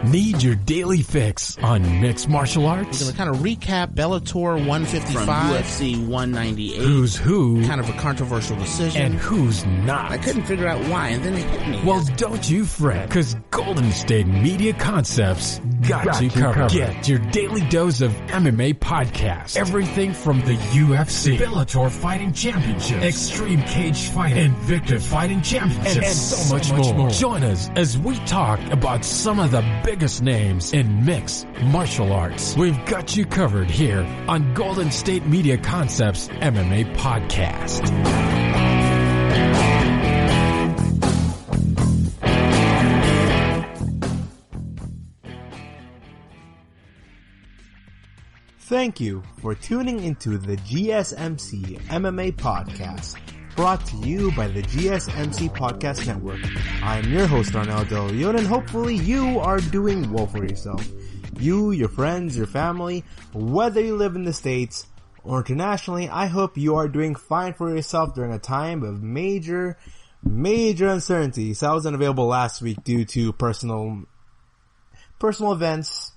Need your daily fix on mixed martial arts? We're going to kind of recap Bellator 155. From UFC 198. Who's who? Kind of a controversial decision. And who's not? I couldn't figure out why, and then it hit me. Well, don't you fret, because Golden State Media Concepts got you covered. Get your daily dose of MMA podcasts. Everything from the UFC, Bellator Fighting Championship, Extreme Cage Fighting, Invicta Fighting Championships, and so much more. Join us as we talk about some of the biggest names in mixed martial arts. We've got you covered here on Golden State Media Concepts MMA Podcast. Thank you for tuning into the GSMC MMA Podcast, brought to you by the GSMC Podcast Network. I'm your host, Arnel Del Leon, and hopefully you are doing well for yourself. You, your friends, your family, whether you live in the States or internationally, I hope you are doing fine for yourself during a time of major uncertainty. So I was unavailable last week due to personal events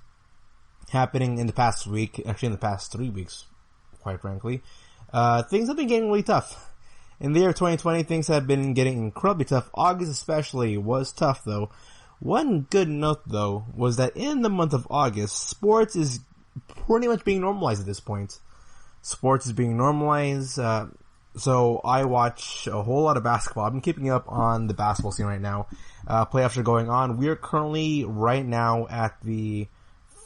happening in the past week, actually in the past 3 weeks, quite frankly. Things have been getting really tough. In the year 2020, things have been getting incredibly tough. August especially was tough, though. One good note, though, was that in the month of August, sports is pretty much being normalized at this point. Sports is being normalized, so I watch a whole lot of basketball. I've been keeping up on the basketball scene right now. Playoffs are going on. We are currently, right now, at the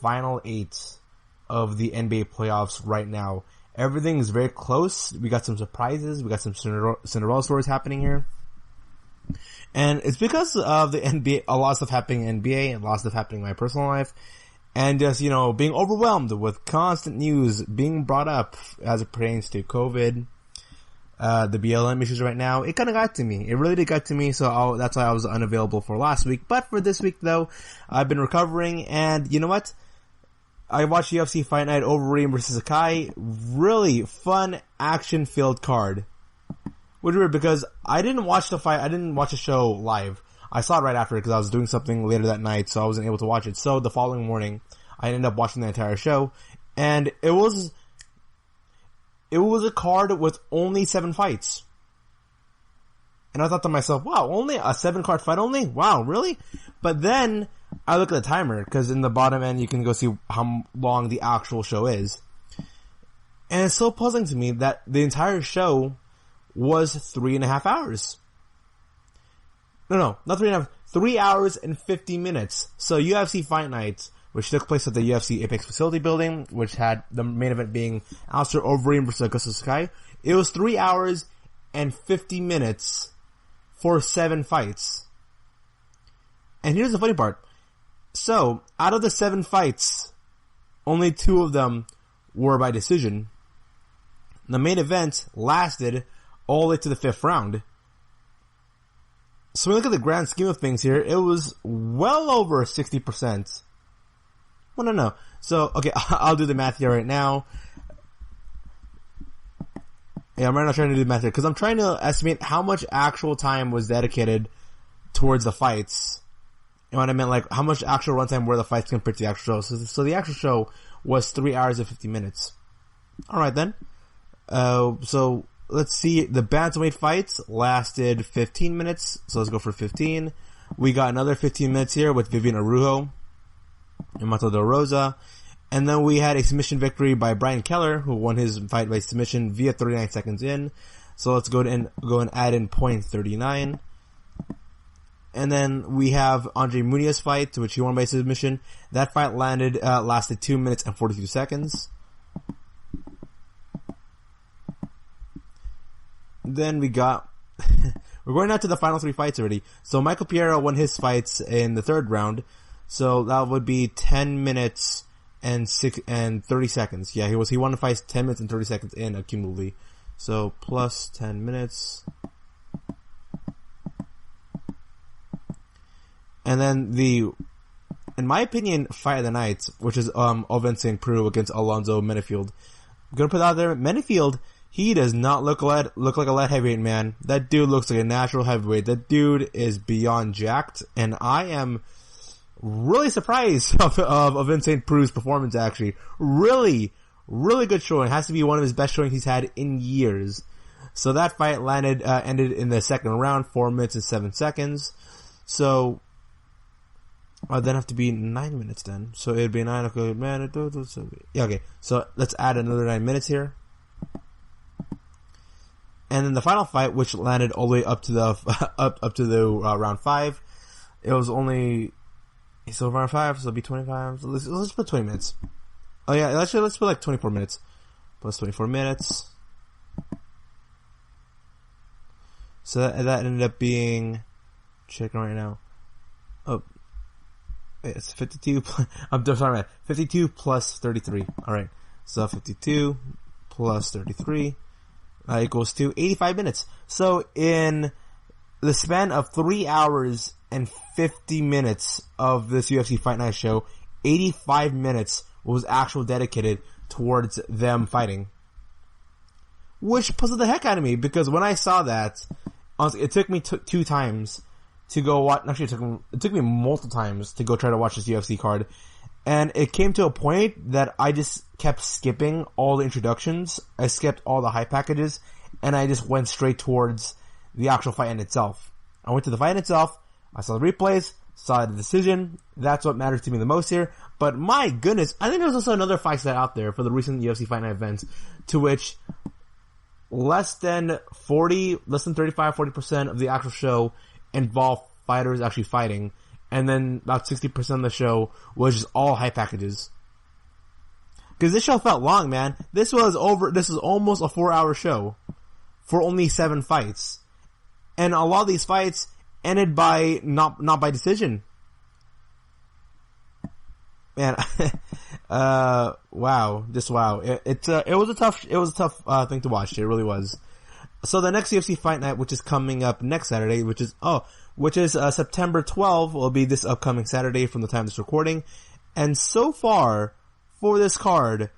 Final 8 of the NBA playoffs right now. Everything is very close. We got some surprises. We got some Cinderella stories happening here. And it's because of the NBA, a lot of stuff happening in NBA, and a lot of stuff happening in my personal life. And just, being overwhelmed with constant news being brought up as it pertains to COVID, the BLM issues right now. It kind of got to me. It really did get to me, so that's why I was unavailable for last week. But for this week, though, I've been recovering, and you know what? I watched UFC Fight Night, Overeem Vs Sakai. Really fun, action-filled card. Which is weird because I didn't watch the fight. I didn't watch the show live. I saw it right after because I was doing something later that night, so I wasn't able to watch it. So the following morning, I ended up watching the entire show, and it was a card with only 7 fights. And I thought to myself, wow, only a 7-card fight only? Wow, really? But then I look at the timer, because in the bottom end you can go see how long the actual show is. And it's so puzzling to me that the entire show was 3.5 hours. No, not 3.5. 3 hours and 50 minutes. So UFC Fight Night, which took place at the UFC Apex facility building, which had the main event being Alistair Overeem versus Gustafson Sakai. It was 3 hours and 50 minutes for 7 fights. And here's the funny part. So, out of the 7 fights, only 2 of them were by decision. The main event lasted all the way to the 5th round. So when we look at the grand scheme of things here, it was well over 60%. Well, no. So, okay, I'll do the math here right now. Yeah, I'm right now trying to do the math here, because I'm trying to estimate how much actual time was dedicated towards the fights. And what I meant, like, how much actual runtime were the fights compared to the actual show. So the actual show was 3 hours and 50 minutes. Alright then. So, let's see. The bantamweight fights lasted 15 minutes. So let's go for 15. We got another 15 minutes here with Vivian Araujo and Mato Del Rosa. And then we had a submission victory by Brian Keller, who won his fight by submission via 39 seconds in. So let's go and add in point 39. And then we have Andre Muniz fight, which he won by submission. That fight lasted 2 minutes and 42 seconds. Then we got, we're going out to the final 3 fights already. So Michael Piero won his fights in the 3rd round. So that would be 10 minutes and 30 seconds. Yeah, he won the fights 10 minutes and 30 seconds in accumulatively. So plus 10 minutes. And then in my opinion, fight of the night, which is Oven St. Preux against Alonzo Menefield. I'm gonna put it out there, Menefield, he does not look like a light heavyweight, man. That dude looks like a natural heavyweight. That dude is beyond jacked, and I am really surprised of Vincent Pru's performance, actually. Really, really good showing. It has to be one of his best showings he's had in years. So that fight ended in the second round, 4 minutes and 7 seconds. So, then have to be 9 minutes then. So it'd be 9, okay, man, yeah, okay. So let's add another 9 minutes here. And then the final fight, which landed all the way up to the, up to the, round 5, it was only, so round 5, so it'll be 25, so let's put 20 minutes. Oh yeah, let's put like 24 minutes. Plus 24 minutes. So that ended up being, checking right now. Oh, it's 52, I'm sorry, man. 52 plus 33. Alright. So 52 plus 33, equals to 85 minutes. So in the span of 3 hours and 50 minutes of this UFC Fight Night show, 85 minutes was actually dedicated towards them fighting. Which puzzled the heck out of me, because when I saw that, honestly, it took me 2 times to go watch. Actually, it took me multiple times to go try to watch this UFC card, and it came to a point that I just kept skipping all the introductions. I skipped all the hype packages, and I just went straight towards the actual fight in itself. I went to the fight in itself. I saw the replays, saw the decision. That's what matters to me the most here. But my goodness, I think there's also another fight set out there for the recent UFC Fight Night events, to which less than 35-40% of the actual show involved fighters actually fighting, and then about 60% of the show was just all hype packages. Because this show felt long, man. This was almost a 4-hour show for only 7 fights. And a lot of these fights ended by, not by decision. Man, wow, just wow. It was a tough thing to watch. It really was. So the next UFC Fight Night, which is coming up next Saturday, which is September 12th, will be this upcoming Saturday from the time of this recording. And so far, for this card,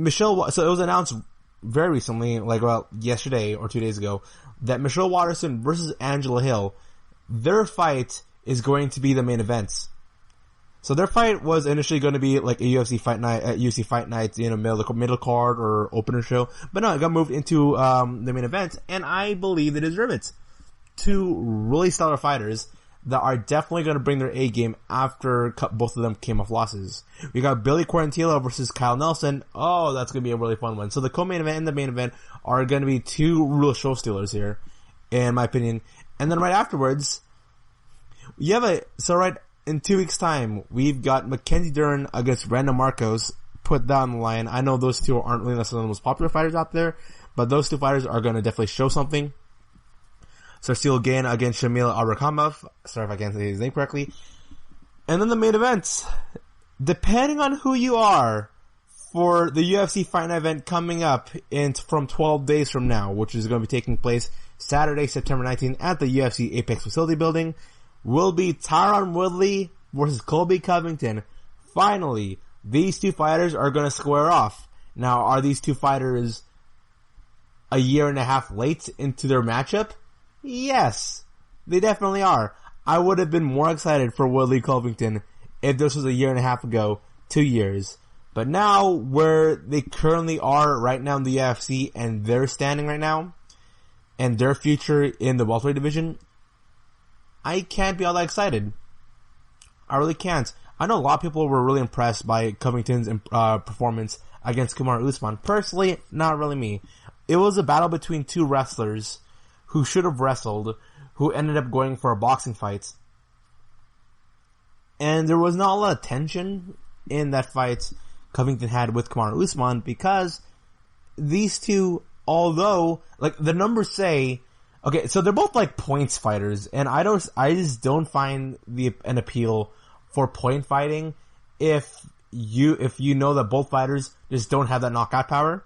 so it was announced very recently, like about yesterday or 2 days ago, that Michelle Waterson versus Angela Hill, their fight is going to be the main event. So their fight was initially going to be like a UFC Fight Night, UFC Fight Night, middle card or opener show. But no, it got moved into, the main event, and I believe it deserves it. 2 really stellar fighters that are definitely going to bring their A game after both of them came off losses. We got Billy Quarantino versus Kyle Nelson. Oh, that's going to be a really fun one. So the co-main event and the main event are going to be 2 real show stealers here, in my opinion. And then right afterwards, in 2 weeks' time, we've got Mackenzie Dern against Brandon Marcos put down the line. I know those 2 aren't really necessarily the most popular fighters out there, but those 2 fighters are going to definitely show something. Sarsil Gain against Shamil Arakamov. Sorry if I can't say his name correctly. And then the main event. Depending on who you are, for the UFC Fight Night event coming up from 12 days from now, which is going to be taking place Saturday, September 19th at the UFC Apex Facility Building, will be Tyron Woodley versus Colby Covington. Finally, these 2 fighters are going to square off. Now, are these 2 fighters a year and a half late into their matchup? Yes, they definitely are. I would have been more excited for Woodley Covington if this was a year and a half ago, 2 years. But now, where they currently are right now in the UFC and they're standing right now, and their future in the welterweight division, I can't be all that excited. I really can't. I know a lot of people were really impressed by Covington's performance against Kamaru Usman. Personally, not really me. It was a battle between 2 wrestlers who should have wrestled, who ended up going for a boxing fight. And there was not a lot of tension in that fight Covington had with Kamaru Usman, because these 2, although, like, the numbers say, okay, so they're both like points fighters, and I just don't find an appeal for point fighting if you know that both fighters just don't have that knockout power.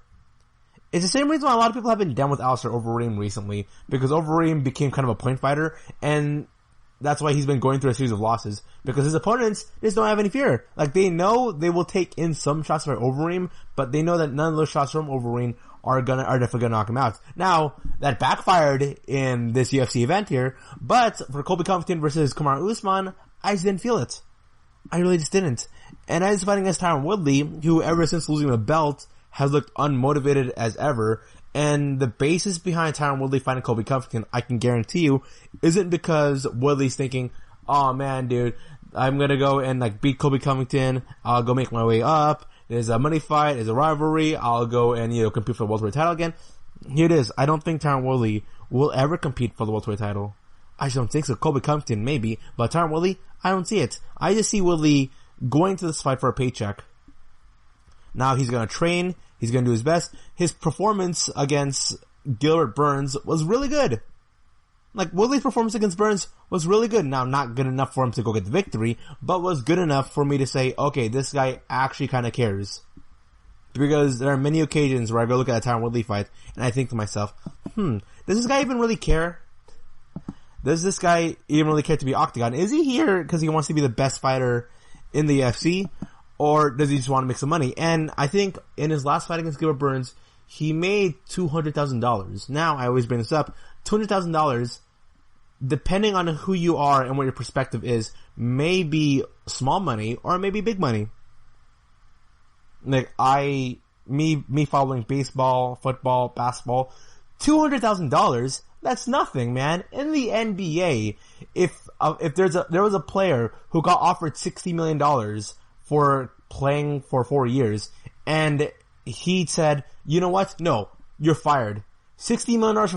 It's the same reason why a lot of people have been down with Alistair Overeem recently, because Overeem became kind of a point fighter, and that's why he's been going through a series of losses, because his opponents just don't have any fear. Like, they know they will take in some shots from Overeem, but they know that none of those shots from Overeem are definitely gonna knock him out. Now, that backfired in this UFC event here, but for Colby Covington versus Kamaru Usman, I just didn't feel it. I really just didn't. And I was fighting against Tyron Woodley, who ever since losing the belt has looked unmotivated as ever. And the basis behind Tyron Woodley fighting Colby Covington, I can guarantee you, isn't because Woodley's thinking, oh man, dude, I'm gonna go and like beat Colby Covington, I'll go make my way up, there's a money fight, there's a rivalry, I'll go and, compete for the welterweight title again. Here it is. I don't think Tyron Woodley will ever compete for the welterweight title. I just don't think so. Colby Covington, maybe. But Tyron Woodley, I don't see it. I just see Woodley going to this fight for a paycheck. Now he's gonna train, he's gonna do his best. His performance against Gilbert Burns was really good. Like, Woodley's performance against Burns was really good. Now, not good enough for him to go get the victory, but was good enough for me to say, okay, this guy actually kinda cares. Because there are many occasions where I go look at a Tyron Woodley fight, and I think to myself, does this guy even really care? Does this guy even really care to be Octagon? Is he here because he wants to be the best fighter in the UFC? Or does he just want to make some money? And I think in his last fight against Gilbert Burns, he made $200,000. Now, I always bring this up, $200,000, depending on who you are and what your perspective is, may be small money or maybe big money. Like, me following baseball, football, basketball, $200,000, that's nothing, man. In the NBA, if there was a player who got offered $60 million for playing for 4 years, and he said, you know what? No, you're fired. $60 million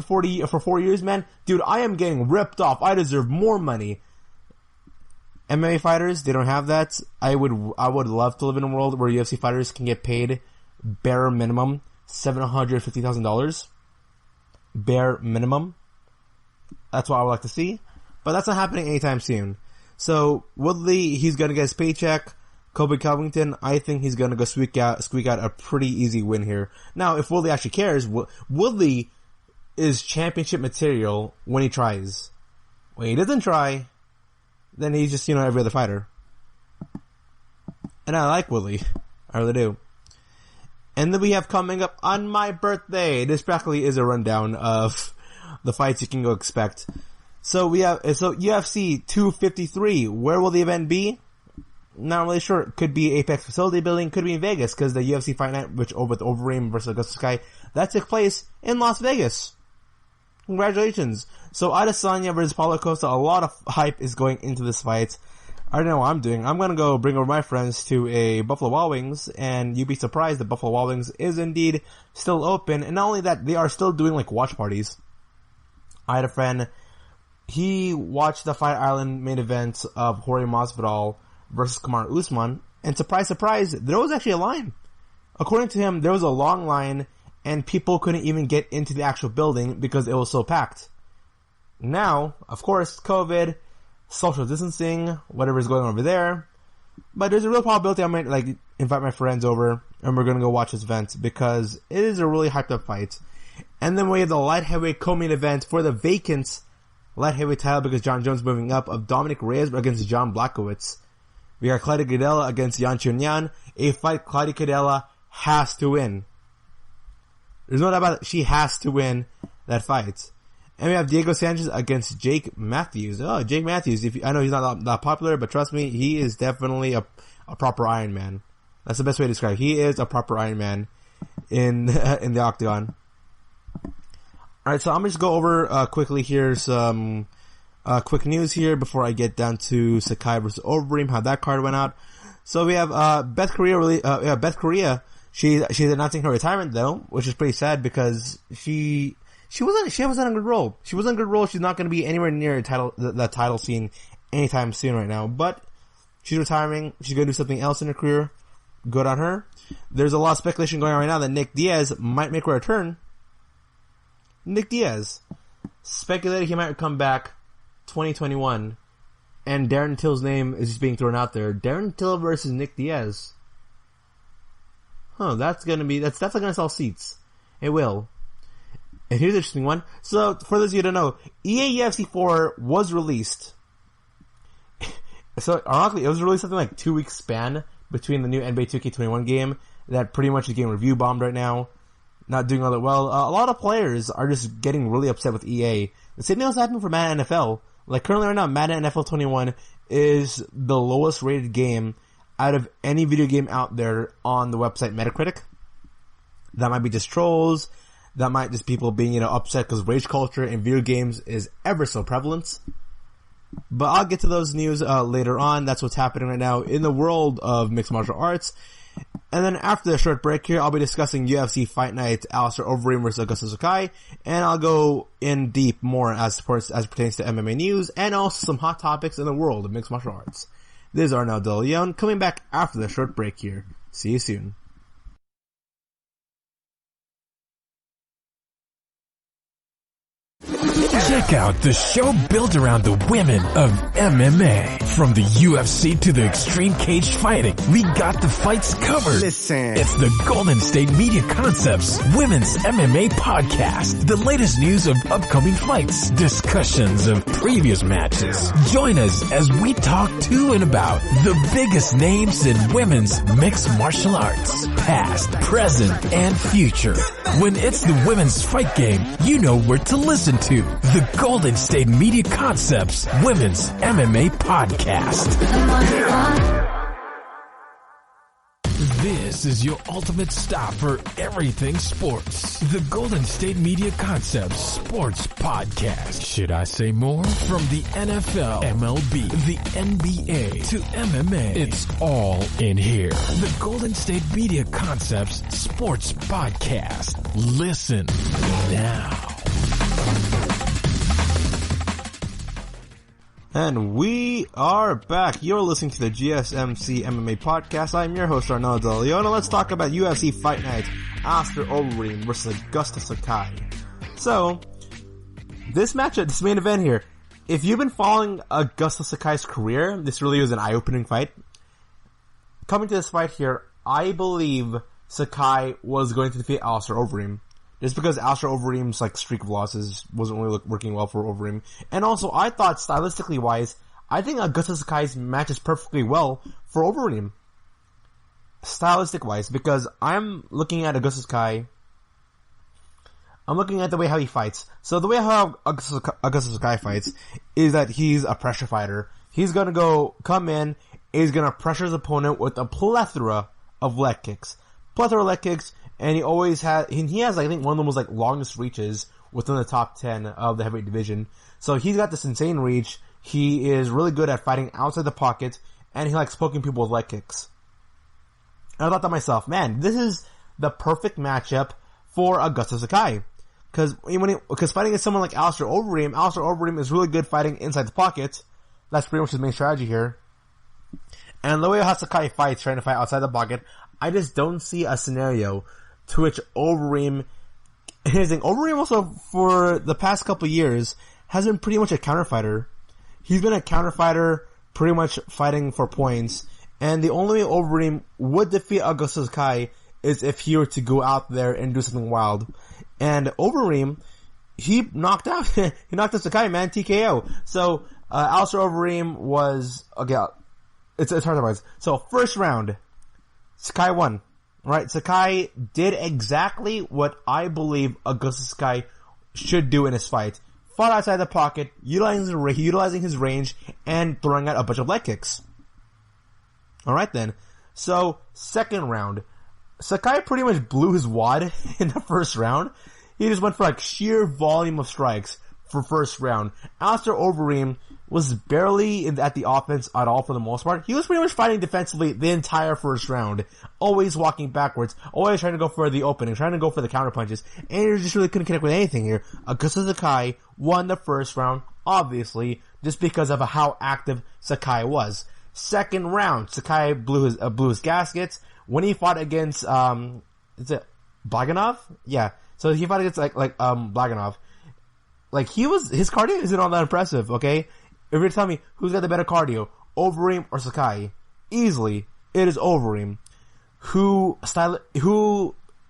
for 4 years, man? Dude, I am getting ripped off. I deserve more money. MMA fighters, they don't have that. I would love to live in a world where UFC fighters can get paid bare minimum $750,000. Bare minimum. That's what I would like to see. But that's not happening anytime soon. So, Woodley, he's gonna get his paycheck. Colby Covington, I think he's gonna go squeak out a pretty easy win here. Now, if Woodley actually cares, Woodley is championship material when he tries. When he doesn't try, then he's just, every other fighter. And I like Woodley. I really do. And then we have coming up on my birthday. This practically is a rundown of the fights you can go expect. So UFC 253, where will the event be? Not really sure. Could be Apex Facility Building, could be in Vegas, because the UFC Fight Night, with Overeem vs Sakai, that took place in Las Vegas. Congratulations. So Adesanya versus Paulo Costa, a lot of hype is going into this fight. I don't know what I'm doing. I'm gonna go bring over my friends to a Buffalo Wild Wings, and you'd be surprised that Buffalo Wild Wings is indeed still open, and not only that, they are still doing watch parties. I had a friend, he watched the Fight Island main event of Jorge Masvidal versus Kamaru Usman, and surprise, surprise, there was actually a line. According to him, there was a long line, and people couldn't even get into the actual building because it was so packed. Now, of course, COVID, social distancing, whatever is going on over there, but there's a real probability I might invite my friends over, and we're gonna go watch this event, because it is a really hyped up fight. And then we have the light heavyweight co-main event for the vacant light heavyweight title, because Jon Jones moving up, of Dominic Reyes against John Blachowicz. We got Claudia Gadelha against Yan Chunyan, a fight Claudia Gadelha has to win. There's no doubt about it. She has to win that fight. And we have Diego Sanchez against Jake Matthews. Oh, Jake Matthews. I know he's not that popular, but trust me, he is definitely a proper Iron Man. That's the best way to describe it. He is a proper Iron Man in the octagon. Alright, so I'm going to just go over quickly here some quick news here before I get down to Sakai versus Overeem, how that card went out. So we have Beth Correa. She's announcing her retirement though, which is pretty sad, because she wasn't on a good roll. She was on a good roll. She's not going to be anywhere near the title scene anytime soon right now. But she's retiring. She's going to do something else in her career. Good on her. There's a lot of speculation going on right now that Nick Diaz might make a return. Nick Diaz speculated he might come back 2021, and Darren Till's name is just being thrown out there. Darren Till versus Nick Diaz. That's definitely gonna sell seats. It will. And here's an interesting one. So, for those of you who don't know, EA UFC 4 was released. So, ironically, it was released something like 2 weeks span between the new NBA 2K21 game that pretty much is getting review bombed right now. Not doing all that well. A lot of players are just getting really upset with EA. The same thing was happening for Madden NFL. Currently right now, Madden NFL 21 is the lowest rated game out of any video game out there on the website Metacritic. That might be just trolls. That might just people being, upset because rage culture in video games is ever so prevalent. But I'll get to those news later on. That's what's happening right now in the world of mixed martial arts. And then after the short break here, I'll be discussing UFC Fight Night, Alistair Overeem versus Gustafson Sakai, and I'll go in deep more as pertains to MMA news, and also some hot topics in the world of mixed martial arts. This is Arnel De Leon, coming back after the short break here. See you soon. Check out the show built around the women of MMA. From the UFC to the extreme cage fighting, we got the fights covered. Listen. It's the Golden State Media Concepts Women's MMA Podcast. The latest news of upcoming fights, discussions of previous matches. Join us as we talk to and about the biggest names in women's mixed martial arts. Past, present, and future. When it's the women's fight game, you know where to listen to. The Golden State Media Concepts Women's MMA Podcast. This is your ultimate stop for everything sports. The Golden State Media Concepts Sports Podcast. Should I say more? From the NFL, MLB, the NBA to MMA, it's all in here. The Golden State Media Concepts Sports Podcast. Listen now. And we are back. You're listening to the GSMC MMA podcast. I'm your host, Arnel De Leon, and let's talk about UFC Fight Night, Alistair Overeem versus Gustafson Sakai. So, this matchup, this main event here, if you've been following Gustafson Sakai's career, this really was an eye-opening fight. Coming to this fight here, I believe Sakai was going to defeat Alistair Overeem. Just because Alistair Overeem's streak of losses wasn't really working well for Overeem. And also, I thought stylistically wise, I think Gustafson Sakai's matches perfectly well for Overeem. Stylistic wise, because I'm looking at Gustafson Sakai, I'm looking at the way how he fights. So the way how Gustafson Sakai fights is that he's a pressure fighter. He's gonna come in, he's gonna pressure his opponent with a plethora of leg kicks. And he has, I think, one of the most, longest reaches within the top 10 of the heavyweight division. So he's got this insane reach. He is really good at fighting outside the pocket, and he likes poking people with leg kicks. And I thought to myself, man, this is the perfect matchup for Gustafson Sakai. Because fighting against someone like Alistair Overeem is really good fighting inside the pocket. That's pretty much his main strategy here. And the way how Sakai fights, trying to fight outside the pocket, I just don't see a scenario to which Overeem also, for the past couple of years, has been pretty much a counter fighter. He's been a counter fighter, pretty much fighting for points, and the only way Overeem would defeat Gustafson Sakai is if he were to go out there and do something wild. And Overeem, he knocked out Sakai, man, TKO. So, Alistair Overeem was, okay, it's hard to find. So, first round, Sakai won. Right? Sakai did exactly what I believe Gustafson Sakai should do in his fight. Fought outside the pocket, utilizing his range, and throwing out a bunch of leg kicks. Alright then. So, second round. Sakai pretty much blew his wad in the first round. He just went for sheer volume of strikes for first round. Alistair Overeem was barely at the offense at all for the most part. He was pretty much fighting defensively the entire first round. Always walking backwards. Always trying to go for the opening. Trying to go for the counter punches. And he just really couldn't connect with anything here. Gustafson Sakai won the first round, obviously, just because of how active Sakai was. Second round, Sakai blew his gaskets. When he fought against, is it Blaganov? Yeah. So he fought against Blaganov. His cardio isn't all that impressive, okay? If you're telling me who's got the better cardio, Overeem or Sakai, easily, it is Overeem. Who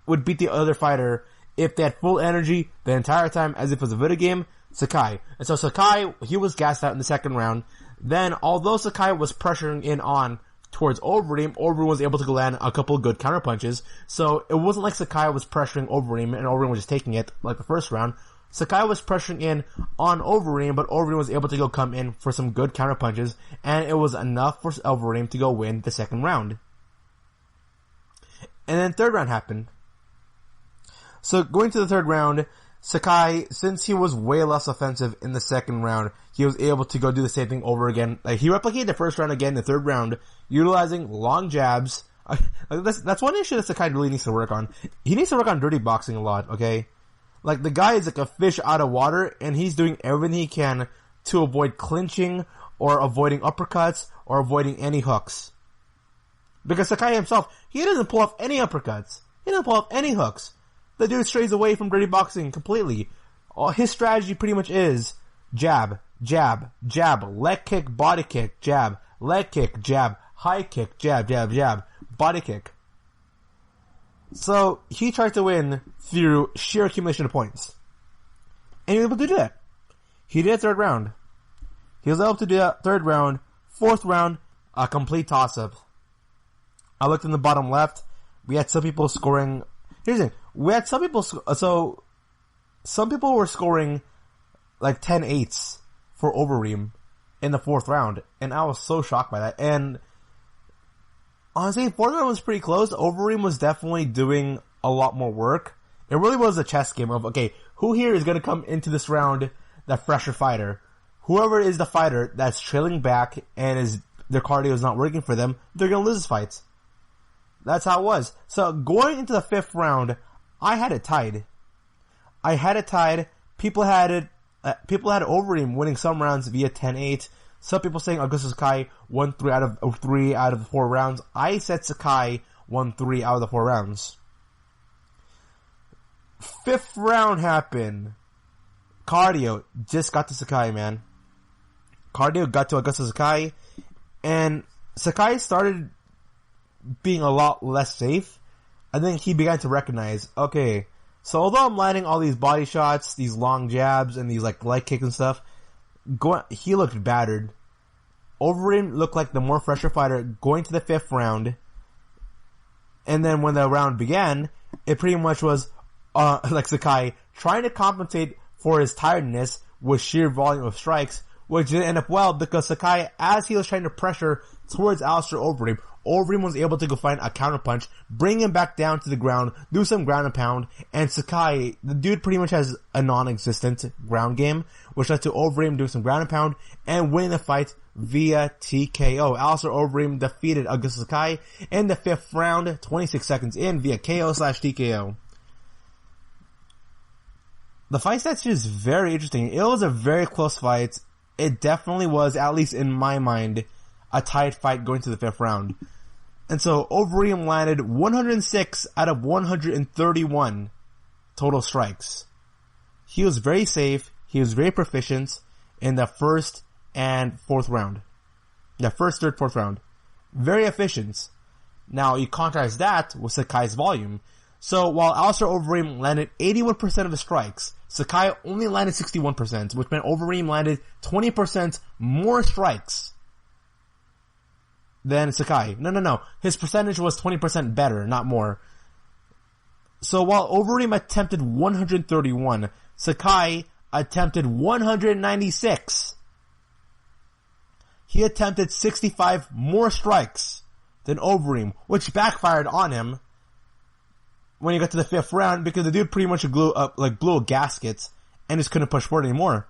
would beat the other fighter if they had full energy the entire time as if it was a video game? Sakai. And so Sakai, he was gassed out in the second round. Then, although Sakai was pressuring in on towards Overeem was able to land a couple of good counter punches. So it wasn't like Sakai was pressuring Overeem and Overeem was just taking it like the first round. Sakai was pressuring in on Overeem, but Overeem was able to come in for some good counter punches, and it was enough for Overeem to go win the second round. And then third round happened. So going to the third round, Sakai, since he was way less offensive in the second round, he was able to go do the same thing over again. Like, he replicated the first round again, the third round, utilizing long jabs. That's one issue that Sakai really needs to work on. He needs to work on dirty boxing a lot, okay? Like, the guy is like a fish out of water, and he's doing everything he can to avoid clinching, or avoiding uppercuts, or avoiding any hooks. Because Sakai himself, he doesn't pull off any uppercuts. He doesn't pull off any hooks. The dude strays away from dirty boxing completely. His strategy pretty much is jab, jab, jab, leg kick, body kick, jab, leg kick, jab, high kick, jab, jab, jab, body kick. So, he tried to win through sheer accumulation of points. And he was able to do that. He did a third round. He was able to do that third round. Fourth round, a complete toss-up. I looked in the bottom left. We had some people scoring. Here's the thing. We had some people. So some people were scoring like 10-8s for Overeem in the fourth round, and I was so shocked by that. And honestly, fourth round was pretty close. Overeem was definitely doing a lot more work. It really was a chess game of, okay, who here is going to come into this round the fresher fighter? Whoever is the fighter that's trailing back and their cardio is not working for them, they're going to lose this fight. That's how it was. So going into the fifth round, I had it tied. People had Overeem winning some rounds via 10-8. Some people saying Augusto Sakai won 3 out of the 4 rounds. I said Sakai won 3 out of the 4 rounds. Fifth round happened. Cardio just got to Sakai, man. Cardio got to Augusto Sakai, and Sakai started being a lot less safe. I think he began to recognize, okay, so although I'm landing all these body shots, these long jabs, and these like leg kicks and stuff, he looked battered. Overeem looked like the more fresher fighter going to the fifth round, and then when the round began, it pretty much was like Sakai trying to compensate for his tiredness with sheer volume of strikes, which didn't end up well because Sakai, as he was trying to pressure towards Alistair Overeem, Overeem was able to go find a counterpunch, bring him back down to the ground, do some ground and pound, and Sakai, the dude pretty much has a non-existent ground game, which led to Overeem doing some ground and pound and winning the fight via TKO. Alistair Overeem defeated Augusto Sakai in the fifth round, 26 seconds in, via KO/TKO. The fight stats is very interesting. It was a very close fight. It definitely was, at least in my mind, a tight fight going to the fifth round. And so Overeem landed 106 out of 131 total strikes. He was very safe. He was very proficient in the first and fourth round. The first, third, fourth round. Very efficient. Now you contrast that with Sakai's volume. So while Alistair Overeem landed 81% of the strikes, Sakai only landed 61%, which meant Overeem landed 20% more strikes than Sakai. No. His percentage was 20% better, not more. So while Overeem attempted 131, Sakai attempted 196. He attempted 65 more strikes than Overeem, which backfired on him when he got to the fifth round because the dude pretty much blew a gasket and just couldn't push forward anymore.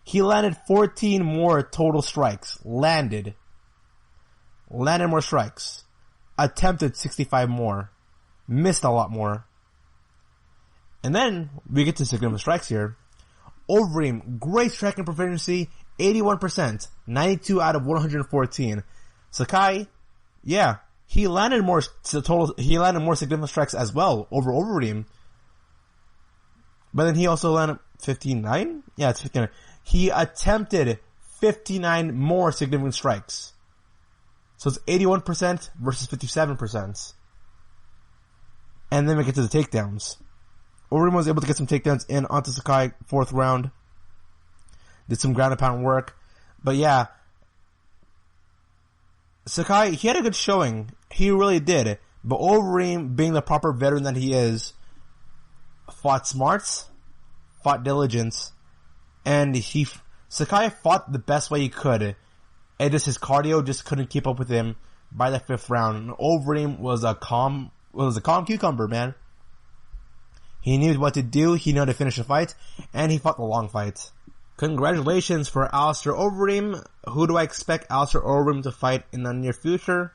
He landed 14 more total strikes. Landed more strikes. Attempted 65 more. Missed a lot more. And then we get to significant strikes here. Overeem, great striking proficiency, 81%, 92 out of 114. Sakai, yeah, he landed more significant strikes as well over Overeem. But then he also landed 59? Yeah, it's 59. He attempted 59 more significant strikes. So it's 81% versus 57%. And then we get to the takedowns. Overeem was able to get some takedowns in onto Sakai, fourth round. Did some ground and pound work. But yeah, Sakai, he had a good showing. He really did. But Overeem, being the proper veteran that he is, fought smart, fought diligence, and Sakai fought the best way he could, and just his cardio just couldn't keep up with him by the 5th round. And Overeem was a calm cucumber, man. He knew what to do, he knew how to finish the fight, and he fought the long fight. Congratulations for Alistair Overeem. Who do I expect Alistair Overeem to fight in the near future?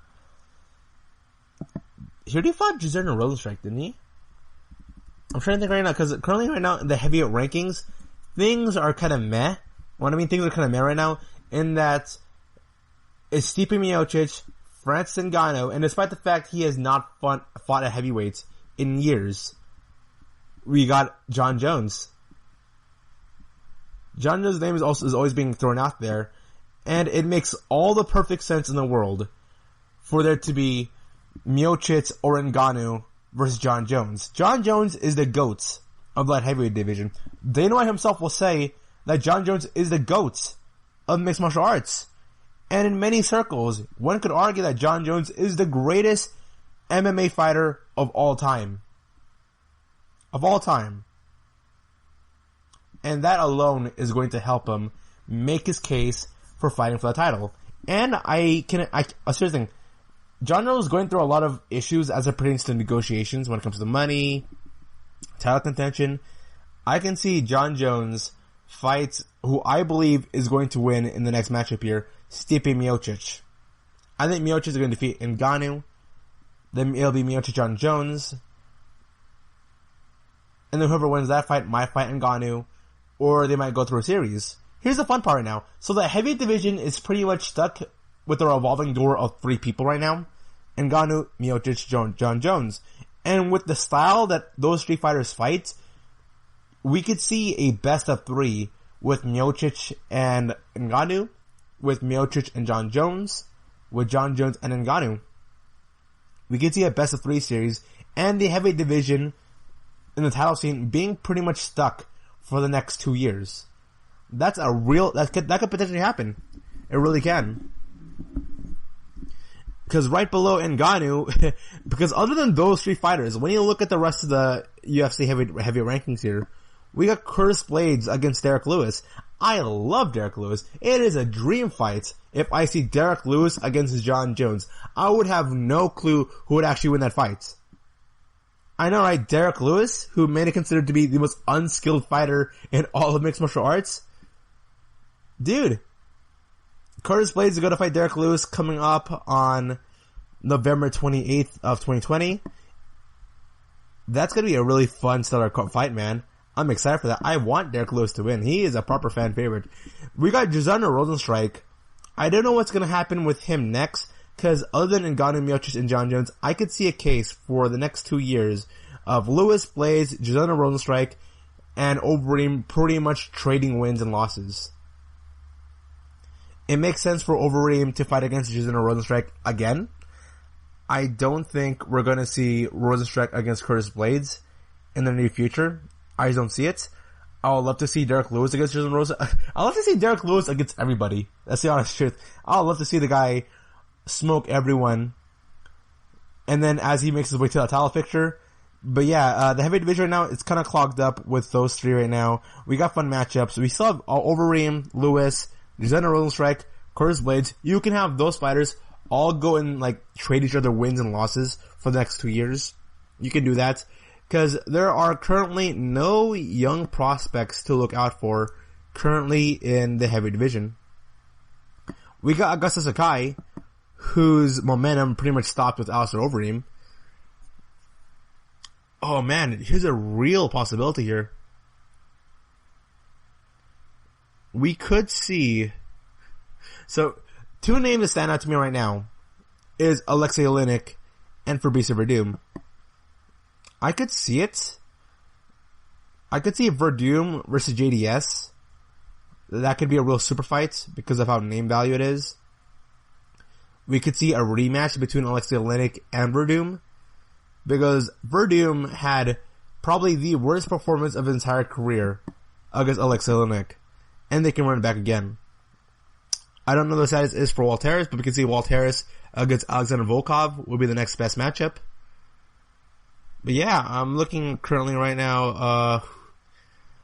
He already fought Jillian Rosenstrike, didn't he? I'm trying to think right now, because currently right now in the heavyweight rankings, things are kind of meh. What I mean, things are kind of meh right now, in that it's Stipe Miocic, Francis Ngannou, and despite the fact he has not fought at heavyweight in years, we got Jon Jones. Jon Jones' name is always being thrown out there, and it makes all the perfect sense in the world for there to be Miocic or Ngannou versus Jon Jones. Jon Jones is the GOAT of that heavyweight division. Dana White himself will say that Jon Jones is the GOAT of mixed martial arts. And in many circles, one could argue that Jon Jones is the greatest MMA fighter of all time. Of all time. And that alone is going to help him make his case for fighting for the title. And seriously think, Jon Jones is going through a lot of issues as it pertains to negotiations when it comes to money, title contention. I can see Jon Jones fight who I believe is going to win in the next matchup here, Stipe Miocic. I think Miocic is going to defeat Ngannou. Then it'll be Miocic Jon Jones. And then whoever wins that fight might fight Ngannou, or they might go through a series. Here's the fun part right now. So the heavyweight division is pretty much stuck with a revolving door of 3 people right now. Ngannou, Miocic, Jon Jones. And with the style that those 3 fighters fight, we could see a best of 3 with Miocic and Ngannou, with Miocic and Jon Jones, with Jon Jones and Ngannou. We could see a best of 3 series, and the heavyweight division in the title scene being pretty much stuck for the next 2 years. That's that could potentially happen. It really can. Because right below Ngannou, because other than those 3 fighters, when you look at the rest of the UFC heavy rankings here, we got Curtis Blades against Derek Lewis. I love Derek Lewis. It is a dream fight if I see Derek Lewis against Jon Jones. I would have no clue who would actually win that fight. I know, right? Derek Lewis, who many considered to be the most unskilled fighter in all of mixed martial arts. Dude. Curtis Blades is going to fight Derek Lewis coming up on November 28th of 2020. That's going to be a really fun stellar fight, man. I'm excited for that. I want Derek Lewis to win. He is a proper fan favorite. We got Jillian Rosenstrike. I don't know what's going to happen with him next, because other than Ngannou, Miocic, and Jon Jones, I could see a case for the next 2 years of Lewis, Blades, Jillian Rosenstrike, and Overeem pretty much trading wins and losses. It makes sense for Overeem to fight against Jillian Rosenstrike again. I don't think we're going to see Rosenstrike against Curtis Blades in the near future. I just don't see it. I would love to see Derek Lewis against Jillian Rosenstrike. I'd love to see Derek Lewis against everybody. That's the honest truth. I'd love to see the guy smoke everyone, and then as he makes his way to the title picture. But yeah, the heavyweight division right now, it's kind of clogged up with those 3 right now. We got fun matchups. We still have Overeem, Lewis, Jillian Rosenstrike, Curtis Blades. You can have those fighters all go and like trade each other wins and losses for the next 2 years. You can do that, because there are currently no young prospects to look out for currently in the heavyweight division. We got Augusta Sakai, whose momentum pretty much stopped with Alistair Overeem. Oh man, here's a real possibility here. We could see... So, 2 names that stand out to me right now is Alexei Oleinik and Fabricio Werdum. I could see it. I could see Werdum versus JDS. That could be a real super fight because of how name value it is. We could see a rematch between Alexei Oleinik and Werdum, because Werdum had probably the worst performance of his entire career against Alexei Oleinik, and they can run it back again. I don't know the status is for Walt Harris, but we can see Walt Harris against Alexander Volkov will be the next best matchup. But yeah, I'm looking currently right now,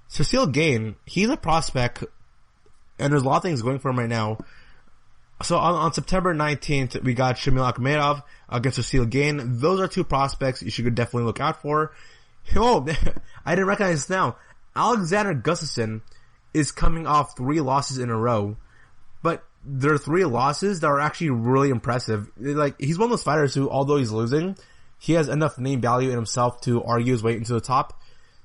Cecile Gain, he's a prospect, and there's a lot of things going for him right now. So on September 19th, we got Shamil Akhmedov against Cecile Gain. Those are two prospects you should definitely look out for. Oh, I didn't recognize this now. Alexander Gustafson is coming off 3 losses in a row, but there are 3 losses that are actually really impressive. Like, he's one of those fighters who, although he's losing, he has enough name value in himself to argue his way into the top.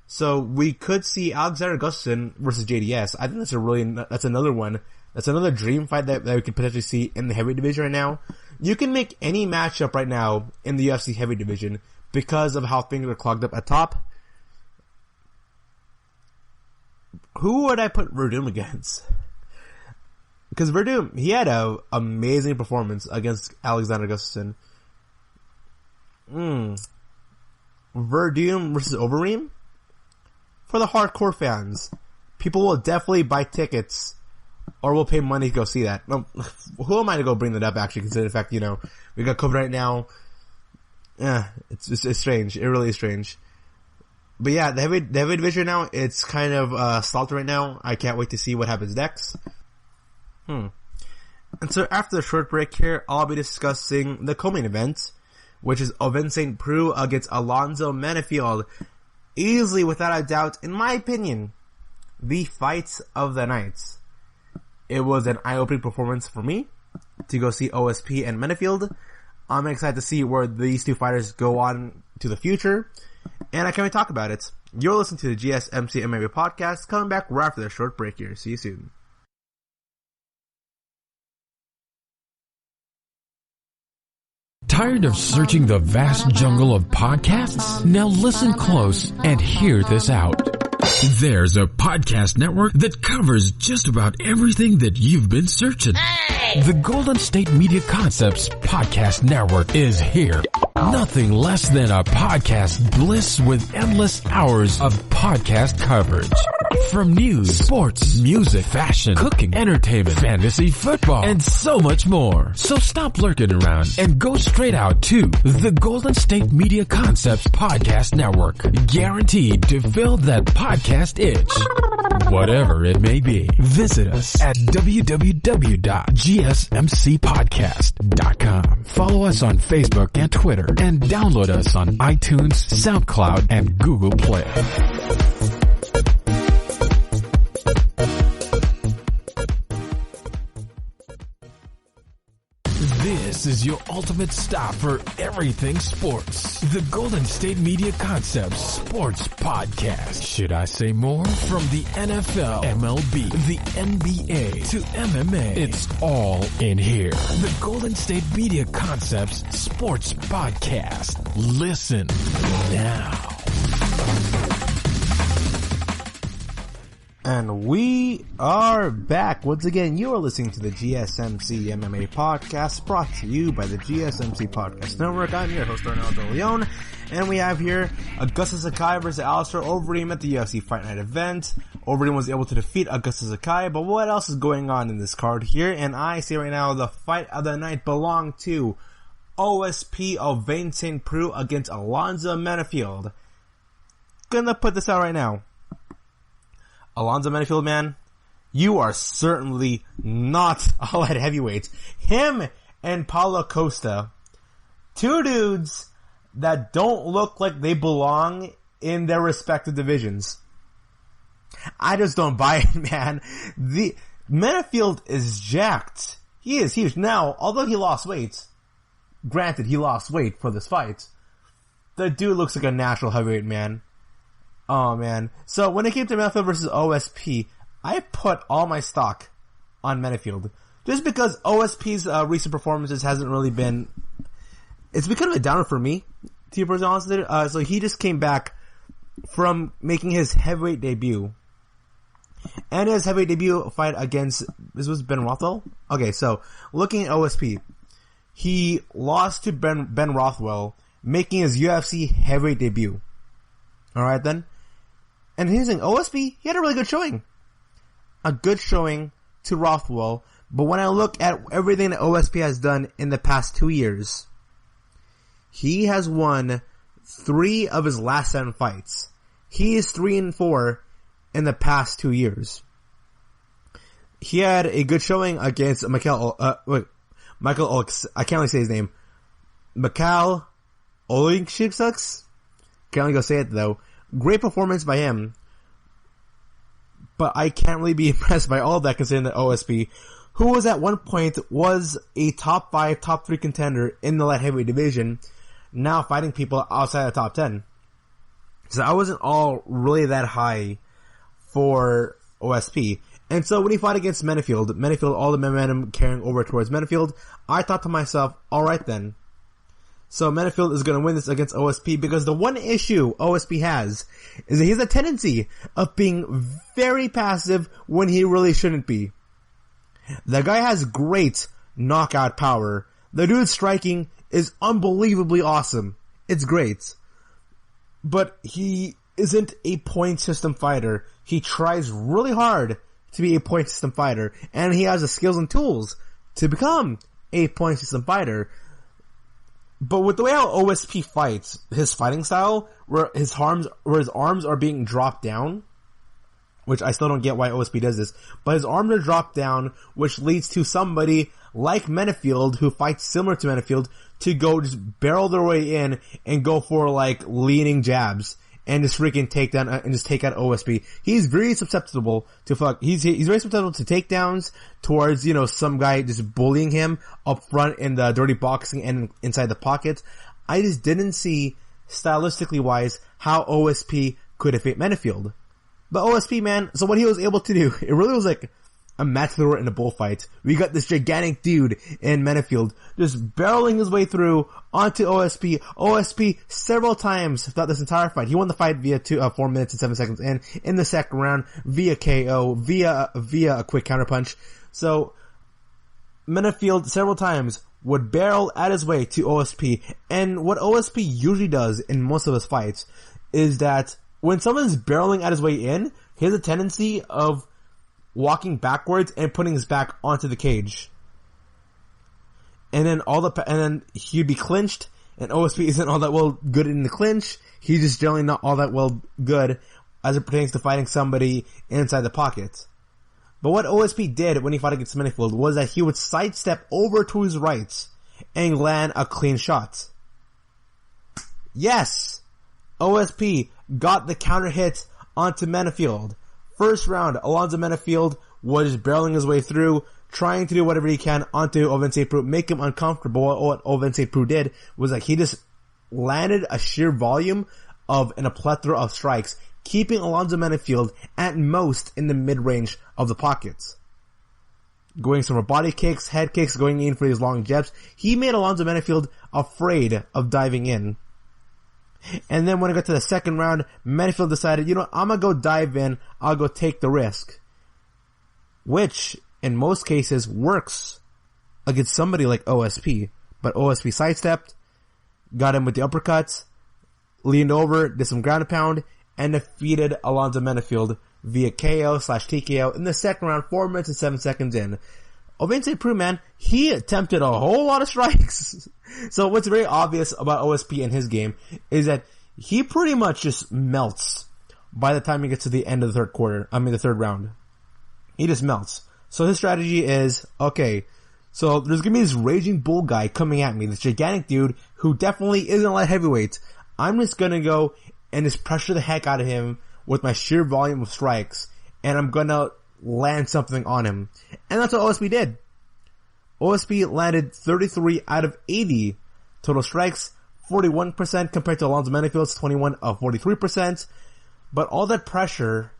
So we could see Alexander Gustafson versus JDS. I think that's another one. That's another dream fight that we could potentially see in the heavyweight division right now. You can make any matchup right now in the UFC heavyweight division because of how things are clogged up at top. Who would I put Verdum against? Because Verdum, he had a amazing performance against Alexander Gustafson. Verdum versus Overeem? For the hardcore fans, people will definitely buy tickets or will pay money to go see that. No, who am I to go bring that up, actually, considering the fact, we got COVID right now. Yeah, it's strange. It really is strange. But yeah, the heavyweight division now, it's kind of slaughtered right now. I can't wait to see what happens next. And so after the short break here, I'll be discussing the co-main event, which is Ovince St. Preux against Alonzo Menifield. Easily, without a doubt, in my opinion, the fight of the night. It was an eye-opening performance for me to go see OSP and Menifield. I'm excited to see where these two fighters go on to the future, and I can't wait to talk about it. You're listening to the GSMC MMA podcast, coming back right after the short break here. See you soon. Tired of searching the vast jungle of podcasts? Now listen close and hear this out. There's a podcast network that covers just about everything that you've been searching. Hey! The Golden State Media Concepts Podcast Network is here. Nothing less than a podcast bliss with endless hours of podcast coverage. From news, sports, music, fashion, cooking, entertainment, fantasy, football, and so much more. So stop lurking around and go straight out to the Golden State Media Concepts Podcast Network. Guaranteed to fill that podcast itch. Whatever it may be. Visit us at www.gsmcpodcast.com. Follow us on Facebook and Twitter, and download us on iTunes, SoundCloud, and Google Play. This is your ultimate stop for everything sports. The Golden State Media Concepts Sports Podcast. Should I say more? From the NFL, MLB, the NBA to MMA, it's all in here. The Golden State Media Concepts Sports Podcast. Listen now. And we are back. Once again, you are listening to the GSMC MMA podcast, brought to you by the GSMC Podcast Network. I'm your host, Arnaldo Leon, and we have here Augusta Sakai versus Alistair Overeem at the UFC Fight Night event. Overeem was able to defeat Augusta Sakai, but what else is going on in this card here? And I say right now, the fight of the night belonged to OSP Ovince St. Preux against Alonzo Menifield. Gonna put this out right now. Alonzo Menifield, man, you are certainly not a light heavyweight. Him and Paulo Costa, two dudes that don't look like they belong in their respective divisions. I just don't buy it, man. The Menifield is jacked. He is huge. Now, although he lost weight, granted he lost weight for this fight, the dude looks like a natural heavyweight, man. Oh, man. So, when it came to Menifield versus OSP, I put all my stock on Menifield. Just because OSP's recent performances hasn't really been... It's been kind of a downer for me, to be personally honest with you. So, he just came back from making his heavyweight debut. And his heavyweight debut fight against... This was Ben Rothwell? Okay, so, looking at OSP, he lost to Ben Rothwell, making his UFC heavyweight debut. Alright then? And here's the thing, OSP, he had a really good showing. A good showing to Rothwell, but when I look at everything that OSP has done in the past 2 years, he has won 3 of his last 7 fights. He is 3-4 in the past 2 years. He had a good showing against Michael, I can't really say his name. Mikhail Olinchik. Can't really go say it though. Great performance by him. But I can't really be impressed by all of that considering that OSP, who was at one point was a top 5, top 3 contender in the light heavyweight division, now fighting people outside the top 10. So I wasn't all really that high for OSP. And so when he fought against Menifield, all the momentum carrying over towards Menifield, I thought to myself, alright then. So Menifield is going to win this against OSP because the one issue OSP has is that he has a tendency of being very passive when he really shouldn't be. The guy has great knockout power. The dude's striking is unbelievably awesome. It's great. But he isn't a point system fighter. He tries really hard to be a point system fighter, and he has the skills and tools to become a point system fighter. But with the way how OSP fights, his fighting style, where his arms are being dropped down, which I still don't get why OSP does this, but his arms are dropped down, which leads to somebody like Menifield, who fights similar to Menifield, to go just barrel their way in and go for like leaning jabs and just freaking take down and just take out OSP. He's very susceptible to he's very susceptible to takedowns towards, some guy just bullying him up front in the dirty boxing and inside the pocket. I just didn't see, stylistically wise, how OSP could defeat Menifield. But OSP, man, so what he was able to do, it really was like a matador in a bullfight. We got this gigantic dude in Menifield just barreling his way through onto OSP. OSP several times throughout this entire fight. He won the fight via 4 minutes and 7 seconds in the second round via KO, via a quick counterpunch. So Menifield several times would barrel at his way to OSP. And what OSP usually does in most of his fights is that when someone's barreling at his way in, he has a tendency of walking backwards and putting his back onto the cage. And then he'd be clinched, and OSP isn't all that well good in the clinch. He's just generally not all that well good as it pertains to fighting somebody inside the pocket. But what OSP did when he fought against Menifield was that he would sidestep over to his right and land a clean shot. Yes! OSP got the counter hit onto Menifield. First round, Alonzo Menifield was barreling his way through, trying to do whatever he can onto Ovince Prue, make him uncomfortable. What Ovince Prue did was like he just landed a sheer volume and a plethora of strikes, keeping Alonzo Menifield at most in the mid-range of the pockets. Going some body kicks, head kicks, going in for these long jabs, he made Alonzo Menifield afraid of diving in. And then when it got to the second round, Menifield decided, I'm gonna go dive in, I'll go take the risk. Which, in most cases, works against somebody like OSP. But OSP sidestepped, got him with the uppercuts, leaned over, did some ground and pound, and defeated Alonzo Menifield via KO/TKO in the second round, 4 minutes and 7 seconds in. Ovince Prue, man, he attempted a whole lot of strikes. So what's very obvious about OSP in his game is that he pretty much just melts by the time he gets to the end of the the third round. He just melts. So his strategy is, okay, so there's gonna be this raging bull guy coming at me, this gigantic dude who definitely isn't a light heavyweight. I'm just gonna go and just pressure the heck out of him with my sheer volume of strikes, and I'm gonna land something on him. And that's what OSP did. OSP landed 33 out of 80 total strikes, 41% compared to Alonzo Menifield's 21 of 43%. But all that pressure,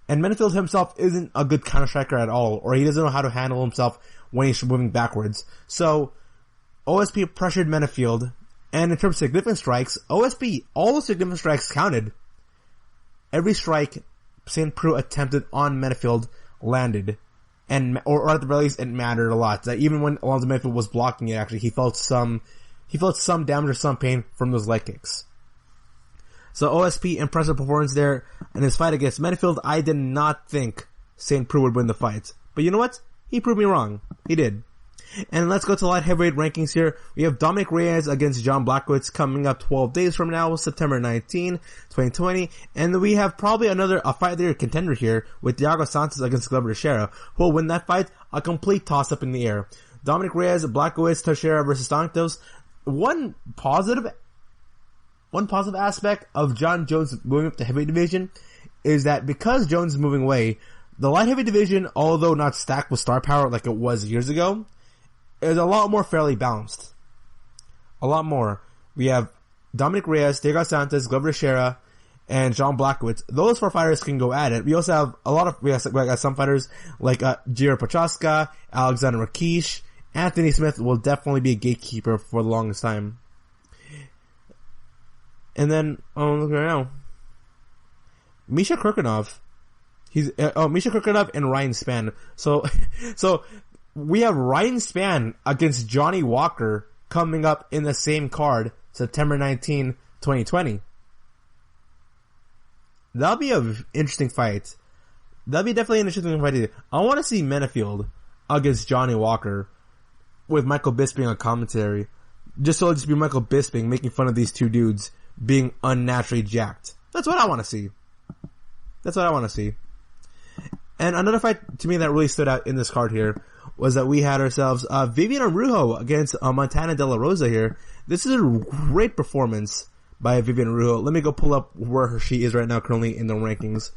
and Menifield himself isn't a good counter striker at all, or he doesn't know how to handle himself when he's moving backwards. So OSP pressured Menifield, and in terms of significant strikes, OSP, all the significant strikes counted. Every strike St. Prue attempted on Menifield landed, or at the very least, it mattered a lot. That even when Alonzo Menifield was blocking it, actually, he felt some damage or some pain from those leg kicks. So OSP, impressive performance there in his fight against Menifield. I did not think St. Prue would win the fight, but you know what? He proved me wrong. He did. And let's go to light heavyweight rankings here. We have Dominic Reyes against John Blachowicz coming up 12 days from now, September 19, 2020. And we have probably a fight there contender here with Thiago Santos against Glover Teixeira, who will win that fight. A complete toss-up in the air. Dominic Reyes, Blachowicz, Teixeira versus Santos. One positive aspect of Jon Jones moving up the heavyweight division is that because Jones is moving away, the light heavy division, although not stacked with star power like it was years ago, is a lot more fairly balanced. A lot more. We have Dominic Reyes, Thiago Santos, Glover Teixeira, and John Blachowicz. Those 4 fighters can go at it. We also have we got some fighters like Jiri Prochazka, Alexander Rakic. Anthony Smith will definitely be a gatekeeper for the longest time. And then, look right now. Misha Kirkunov. Misha Kirkunov and Ryan Spann. So we have Ryan Spann against Johnny Walker coming up in the same card, September 19, 2020. That'll be an interesting fight. That'll be definitely an interesting fight. I want to see Menefield against Johnny Walker with Michael Bisping on commentary. Just so it'll just be Michael Bisping making fun of these two dudes being unnaturally jacked. That's what I want to see. And another fight to me that really stood out in this card here was that we had ourselves Vivian Araujo against Montana De La Rosa here. This is a great performance by Vivian Araujo. Let me go pull up where she is right now currently in the rankings.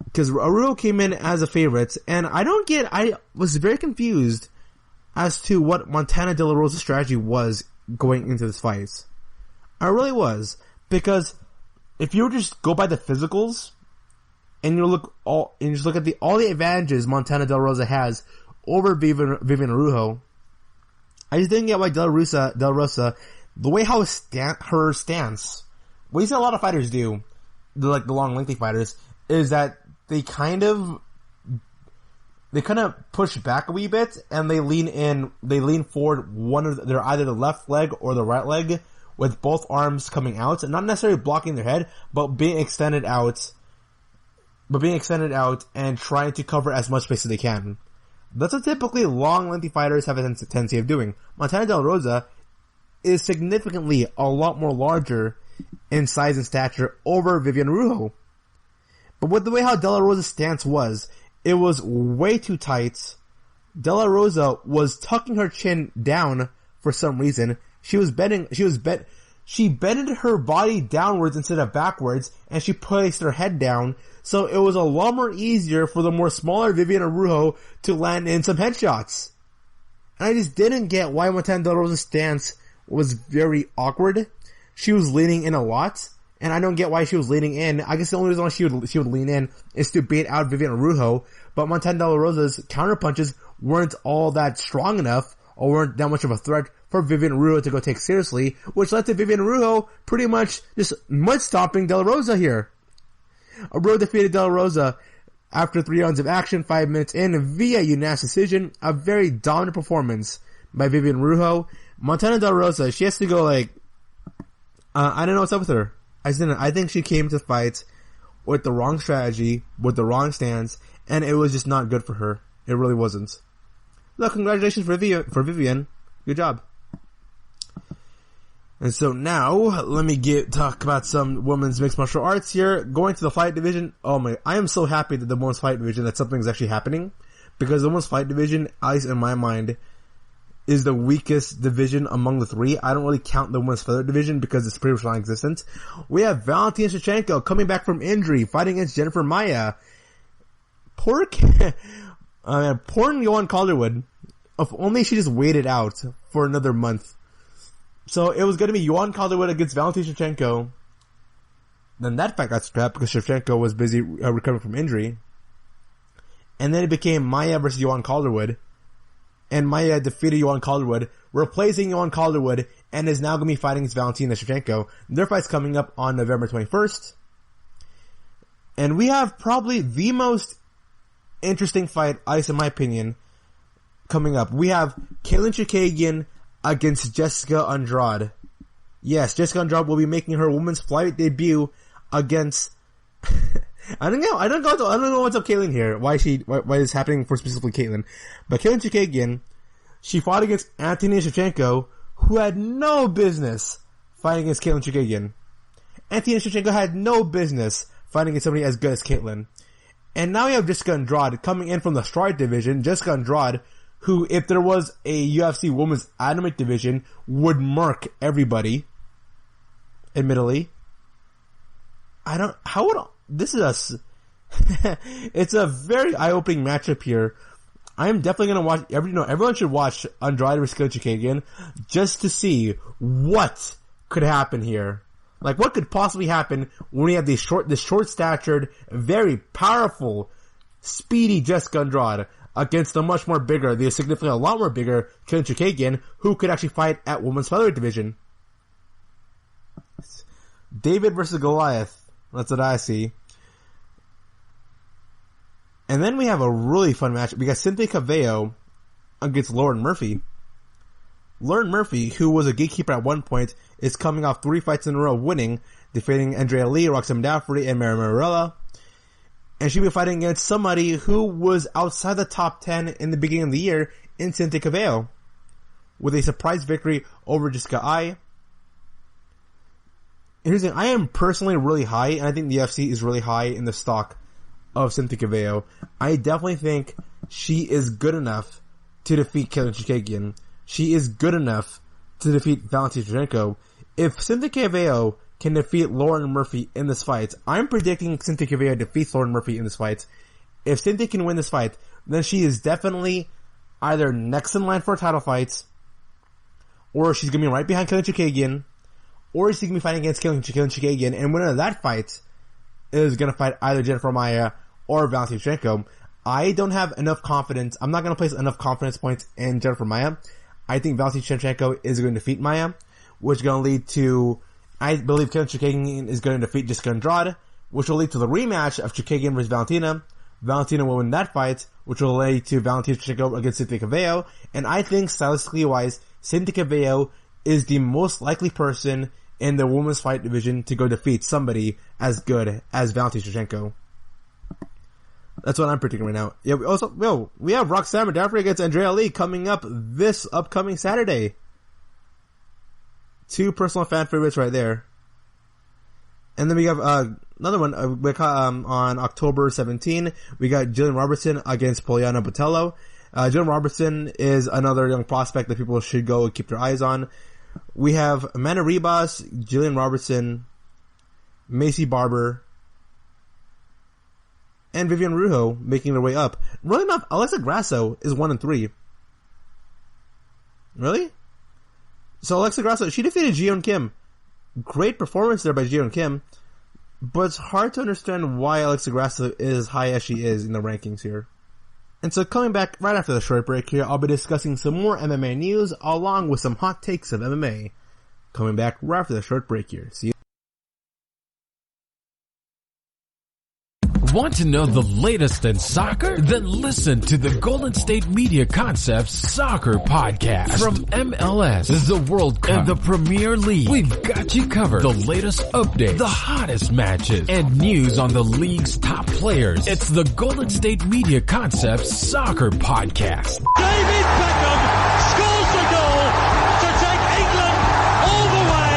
Because Araujo came in as a favorite, and I was very confused as to what Montana De La Rosa's strategy was going into this fight. I really was. Because if you just go by the physicals, and you just look at all the advantages Montana De La Rosa has over Vivian Araujo, I just didn't get why De La Rosa, the way how her stance, what you see a lot of fighters do, the long lengthy fighters, is that they kind of push back a wee bit and they lean forward they're either the left leg or the right leg with both arms coming out, and not necessarily blocking their head, but being extended out and trying to cover as much space as they can. That's what typically long, lengthy fighters have a tendency of doing. Montana De La Rosa is significantly a lot more larger in size and stature over Vivian Araujo. But with the way how De La Rosa's stance was, it was way too tight. De La Rosa was tucking her chin down for some reason. She bended her body downwards instead of backwards, and she placed her head down, so it was a lot more easier for the more smaller Vivian Araujo to land in some headshots. And I just didn't get why Montana De La Rosa's stance was very awkward. She was leaning in a lot, and I don't get why she was leaning in. I guess the only reason why she would lean in is to bait out Vivian Araujo, but Montana De La Rosa's counter punches weren't all that strong enough, or weren't that much of a threat for Vivian Araujo to go take seriously, which led to Vivian Araujo pretty much just mud-stomping De La Rosa here. Araujo defeated De La Rosa after 3 rounds of action, 5 minutes in, via unanimous decision. A very dominant performance by Vivian Araujo. Montana De La Rosa, she has to go I don't know what's up with her. I think she came to the fight with the wrong strategy, with the wrong stance, and it was just not good for her. It really wasn't. Look, congratulations for Vivian. Good job. And so now, let me talk about some women's mixed martial arts here. Going to the fight division, I am so happy that the women's fight division, that something's actually happening. Because the women's fight division, at least in my mind, is the weakest division among the 3. I don't really count the women's feather division because it's pretty much non-existent. We have Valentina Shevchenko coming back from injury, fighting against Jennifer Maia. Poor Joanne Calderwood. If only she just waited out for another month. So it was going to be Joanne Calderwood against Valentina Shevchenko. Then that fight got scrapped because Shevchenko was busy recovering from injury. And then it became Maia versus Joanne Calderwood. And Maia defeated Joanne Calderwood, replacing Joanne Calderwood, and is now going to be fighting against Valentina Shevchenko. Their fight's coming up on November 21st. And we have probably the most interesting fight, at least in my opinion, coming up. We have Caitlyn Chicagan against Jessica Andrade. Yes, Jessica Andrade will be making her women's flyweight debut against I don't know what's up Caitlyn here. Why is happening for specifically Caitlyn. But Caitlyn Chicagan, she fought against Anthony Shevchenko, who had no business fighting against Caitlyn Chicagan. Anthony Shevchenko had no business fighting against somebody as good as Caitlyn. And now we have Jessica Andrade coming in from the strawweight division. Jessica Andrade, who, if there was a UFC women's atomweight division, would murk everybody. Admittedly. It's a very eye-opening matchup here. I'm definitely gonna watch, everyone should watch Andrade vs Chicagan just to see what could happen here. Like, what could possibly happen when we have this short-statured, very powerful, speedy Jessica Andrade against a much more bigger, significantly a lot more bigger Caitlyn Chicagan, who could actually fight at women's featherweight division. David versus Goliath. That's what I see. And then we have a really fun match. We got Cynthia Calvillo against Lauren Murphy. Lauren Murphy, who was a gatekeeper at one point, is coming off 3 fights in a row winning, defeating Andrea Lee, Roxanne Daffrey, and Mary Marella. And she'll be fighting against somebody who was outside the top 10 in the beginning of the year in Cynthia Calvillo, with a surprise victory over Jessica Ai. Here's the thing, I am personally really high, and I think the UFC is really high in the stock of Cynthia Calvillo. I definitely think she is good enough to defeat Caitlyn Chicagan. She is good enough to defeat Valentina Shevchenko. If Cynthia Calvillo can defeat Lauren Murphy in this fight, I'm predicting Cynthia Calvillo defeats Lauren Murphy in this fight. If Cynthia can win this fight, then she is definitely either next in line for a title fight, or she's going to be right behind Caitlyn Chicagan, or she's going to be fighting against Caitlyn Chicagan, and winner of that fight is going to fight either Jennifer Maia or Valentina Shevchenko. I don't have enough confidence. I'm not going to place enough confidence points in Jennifer Maia. I think Valentina Shevchenko is going to defeat Maia, which is going to lead to, I believe Caitlyn Chicagan is going to defeat Jessica Andrade, which will lead to the rematch of Chicagan versus Valentina. Valentina will win that fight, which will lead to Valentina Shevchenko against Cynthia Calvillo. And I think, stylistically wise, Cynthia Calvillo is the most likely person in the women's fight division to go defeat somebody as good as Valentina Shevchenko. That's what I'm predicting right now. Yeah, we have Roxanne Daffrey against Andrea Lee coming up this upcoming Saturday. 2 personal fan favorites right there. And then we have another one on October 17. We got Jillian Robertson against Poliana Patello. Jillian Robertson is another young prospect that people should go keep their eyes on. We have Amanda Ribas, Jillian Robertson, Macy Barber, and Vivian Rujo making their way up. Really enough, Alexa Grasso is 1-3. Really? So Alexa Grasso, she defeated Ji-Yeon Kim. Great performance there by Ji-Yeon Kim. But it's hard to understand why Alexa Grasso is as high as she is in the rankings here. And so coming back right after the short break here, I'll be discussing some more MMA news along with some hot takes of MMA. Coming back right after the short break here. See you. Want to know the latest in soccer? Then listen to the Golden State Media Concepts Soccer Podcast. From MLS, the World Cup, and the Premier League, we've got you covered. The latest updates, the hottest matches, and news on the league's top players. It's the Golden State Media Concepts Soccer Podcast. David Beckham scores the goal to take England all the way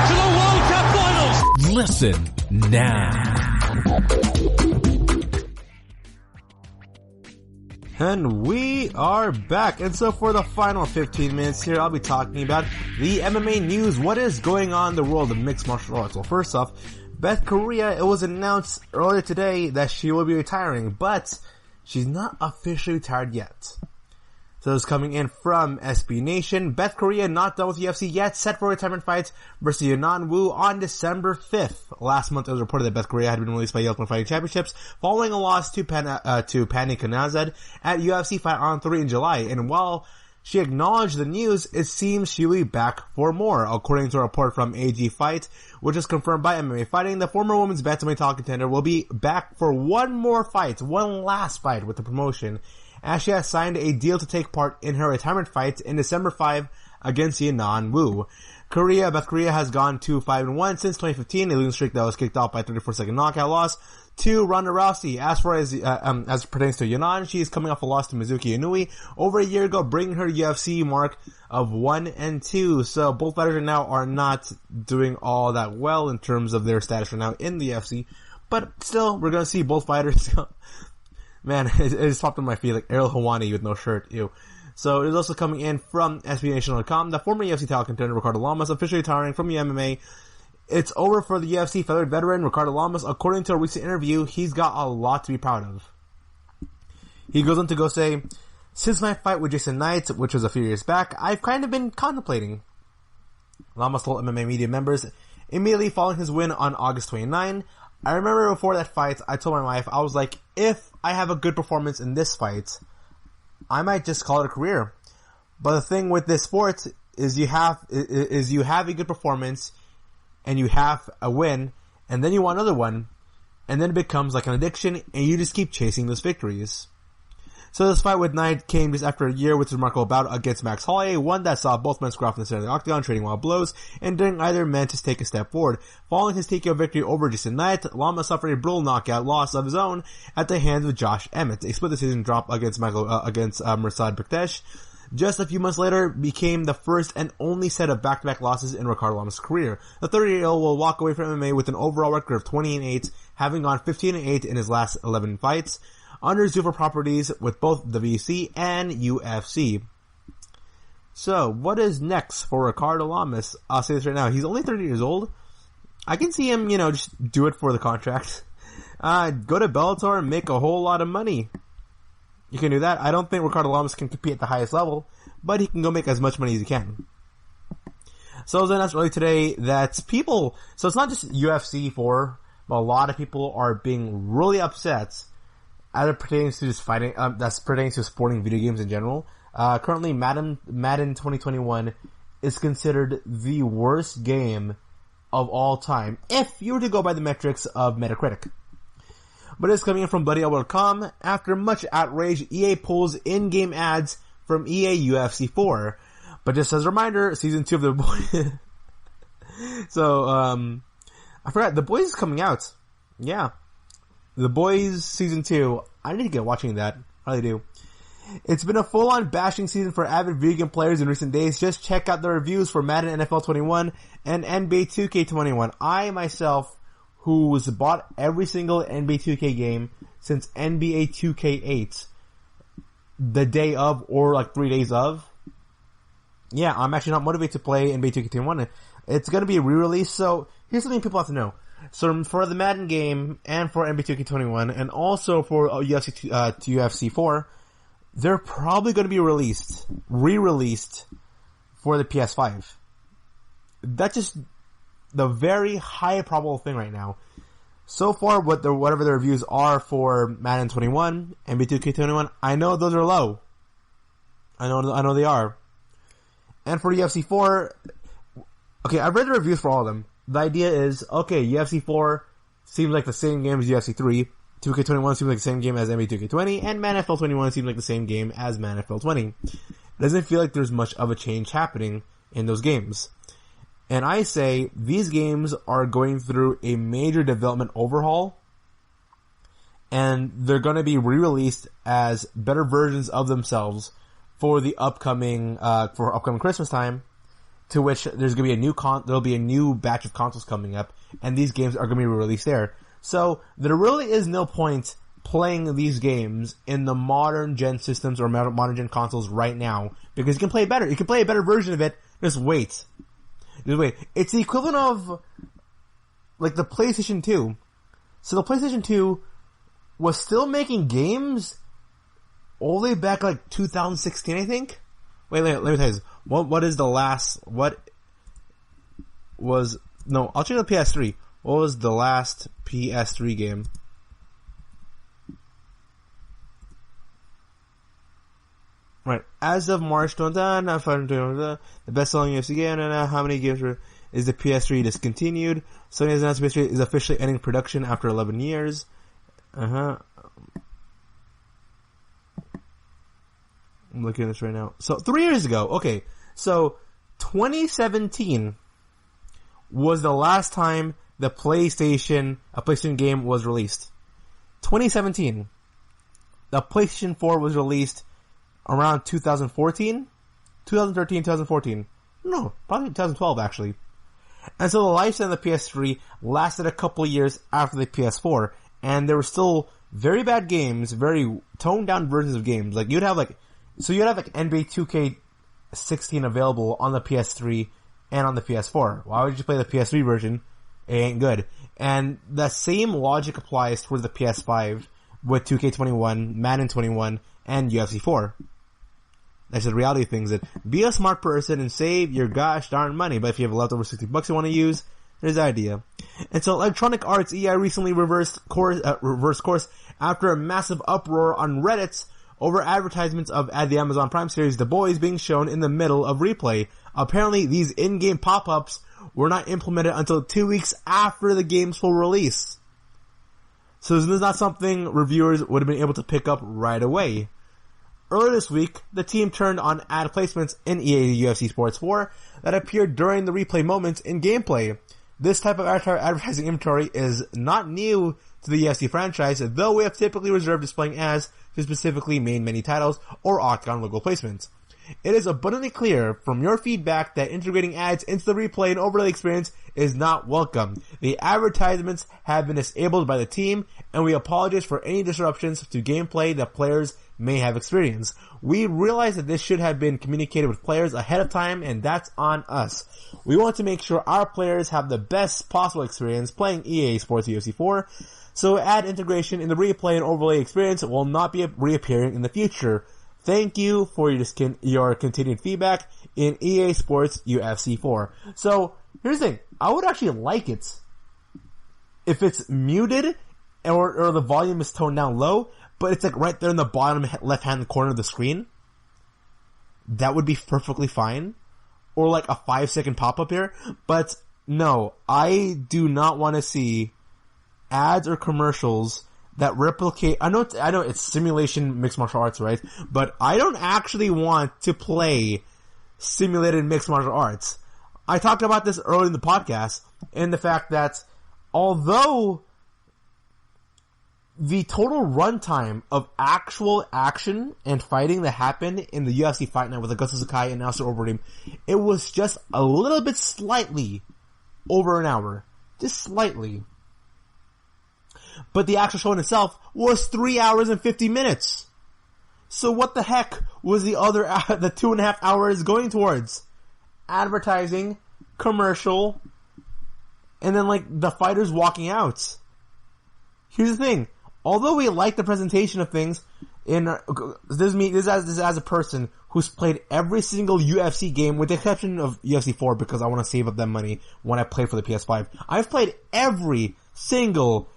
to the World Cup finals. Listen now. And we are back. And so for the final 15 minutes here, I'll be talking about the MMA news. What is going on in the world of mixed martial arts? Well, first off, Beth Correa, it was announced earlier today that she will be retiring, but she's not officially retired yet. So it's coming in from SB Nation. Beth Correa not done with UFC yet, set for a retirement fight versus Yanan Wu on December 5th. Last month it was reported that Beth Correa had been released by the Ultimate Fighting Championships following a loss to Pani Kanazad at UFC Fight on 3 in July. And while she acknowledged the news, it seems she'll be back for more. According to a report from AG Fight, which is confirmed by MMA Fighting, the former women's bantamweight title contender will be back for one more fight, one last fight with the promotion, as she has signed a deal to take part in her retirement fight in December 5 against Yanan Wu. Beth Correa has gone 2-5-1 since 2015, a losing streak that was kicked off by a 34-second knockout loss to Ronda Rousey. As far as it pertains to Yonan, she is coming off a loss to Mizuki Inui over a year ago, bringing her UFC mark of 1-2. So both fighters right now are not doing all that well in terms of their status right now in the UFC. But still, we're gonna see both fighters. Man, it just popped on my feet like Ariel Helwani with no shirt. Ew. So it is also coming in from SBNation.com. The former UFC title contender Ricardo Llamas officially retiring from the MMA. It's over for the UFC feathered veteran Ricardo Llamas. According to a recent interview, he's got a lot to be proud of. He goes on to say, since my fight with Jason Knight, which was a few years back, I've kind of been contemplating. Llamas told MMA media members immediately following his win on August 29. I remember before that fight, I told my wife, I was like, if I have a good performance in this fight, I might just call it a career. But the thing with this sport is you have a good performance, and you have a win, and then you want another one, and then it becomes like an addiction, and you just keep chasing those victories. So this fight with Knight came just after a year with his remarkable bout against Max Holloway, one that saw both men square off in the center of the octagon, trading wild blows, and daring either man to take a step forward. Following his TKO victory over Jason Knight, Llama suffered a brutal knockout loss of his own at the hands of Josh Emmett. A split decision drop against Mirsad Bektesh. Just a few months later, became the first and only set of back-to-back losses in Ricardo Llamas' career. The 30-year-old will walk away from MMA with an overall record of 20-8, having gone 15-8 in his last 11 fights, under Zuffer properties with both the VC and UFC. So, what is next for Ricardo Llamas? I'll say this right now. He's only 30 years old. I can see him, just do it for the contract. Go to Bellator and make a whole lot of money. You can do that. I don't think Ricardo Llamas can compete at the highest level, but he can go make as much money as he can. So it was announced earlier today that so it's not just UFC 4, but a lot of people are being really upset as it pertains to just fighting, that's pertains to sporting video games in general. Currently Madden 2021 is considered the worst game of all time, if you were to go by the metrics of Metacritic. But it's coming in from BuddyElbow.com. After much outrage, EA pulls in-game ads from EA UFC 4. But just as a reminder, Season 2 of The Boys... So, I forgot, The Boys is coming out. Yeah. The Boys Season 2. I need to get watching that. I really do. It's been a full-on bashing season for avid video game players in recent days. Just check out the reviews for Madden NFL 21 and NBA 2K21. I, myself, who's bought every single NBA 2K game since NBA 2K8, the day of or like 3 days of. Yeah, I'm actually not motivated to play NBA 2K21. It's going to be a re-release, so here's something people have to know. So for the Madden game and for NBA 2K21 and also for UFC 4, they're probably going to be re-released for the PS5. That's just the very high probable thing right now. So far, whatever the reviews are for Madden 21, NBA 2K21, I know those are low. I know they are. And for UFC 4, okay, I've read the reviews for all of them. The idea is, okay, UFC 4 seems like the same game as UFC 3, 2K21 seems like the same game as NBA 2K20, and Man NFL 21 seems like the same game as Man NFL 20. It doesn't feel like there's much of a change happening in those games. And I say, these games are going through a major development overhaul, and they're going to be re-released as better versions of themselves for the upcoming Christmas time, to which there's going to be there'll be a new batch of consoles coming up, and these games are going to be re-released there. So, there really is no point playing these games in the modern gen systems or modern gen consoles right now, because you can play better. You can play a better version of it, just wait. It's the equivalent of, like, the PlayStation 2. So the PlayStation 2 was still making games all the way back, like, 2016, I think? Wait, let me tell you this. What is the last, I'll check the PS3. What was the last PS3 game? Right. As of March 20, the best-selling UFC game, how many games is the PS3 discontinued? Sony has announced the PS3 is officially ending production after 11 years. I'm looking at this right now. So, 3 years ago, okay. So, 2017 was the last time a PlayStation game was released. 2017, the PlayStation 4 was released around 2013, 2014. No, probably 2012 actually. And so the lifespan of the PS3 lasted a couple of years after the PS4, and there were still very bad games, very toned down versions of games. Like you'd have NBA 2K16 available on the PS3 and on the PS4. Why would you play the PS3 version? It ain't good. And the same logic applies towards the PS5 with 2K21, Madden 21, and UFC 4. That's the reality of things. That be a smart person and save your gosh darn money. But if you have leftover $60 you want to use, there's the idea. And so Electronic Arts EI recently reversed course after a massive uproar on Reddit over advertisements of the Amazon Prime series The Boys being shown in the middle of replay. Apparently these in-game pop-ups were not implemented until 2 weeks after the game's full release. So this is not something reviewers would have been able to pick up right away. Earlier this week, the team turned on ad placements in EA UFC Sports 4 that appeared during the replay moments in gameplay. This type of advertising inventory is not new to the UFC franchise, though we have typically reserved displaying ads to specifically main menu titles or Octagon logo placements. It is abundantly clear from your feedback that integrating ads into the replay and overlay experience is not welcome. The advertisements have been disabled by the team, and we apologize for any disruptions to gameplay that players may have experienced. We realize that this should have been communicated with players ahead of time, and that's on us. We want to make sure our players have the best possible experience playing EA Sports UFC 4, so ad integration in the replay and overlay experience will not be reappearing in the future. Thank you for your continued feedback in EA Sports UFC 4. So, here's the thing. I would actually like it if it's muted or the volume is toned down low, but it's like right there in the bottom left-hand corner of the screen. That would be perfectly fine. Or like a 5-second pop-up here. But no, I do not want to see ads or commercials that replicate. I know it's simulation mixed martial arts, right? But I don't actually want to play simulated mixed martial arts. I talked about this earlier in the podcast, and the fact that although the total runtime of actual action and fighting that happened in the UFC Fight Night with Gustafson Sakai and Nasser Overeem, it was just a little bit slightly over an hour. Just slightly. But the actual show in itself was 3 hours and 50 minutes. So what the heck was the 2.5 hours going towards? Advertising, commercial, and then like the fighters walking out. Here's the thing. Although we like the presentation of things, this is as a person who's played every single UFC game with the exception of UFC 4 because I want to save up that money when I play for the PS5. I've played every single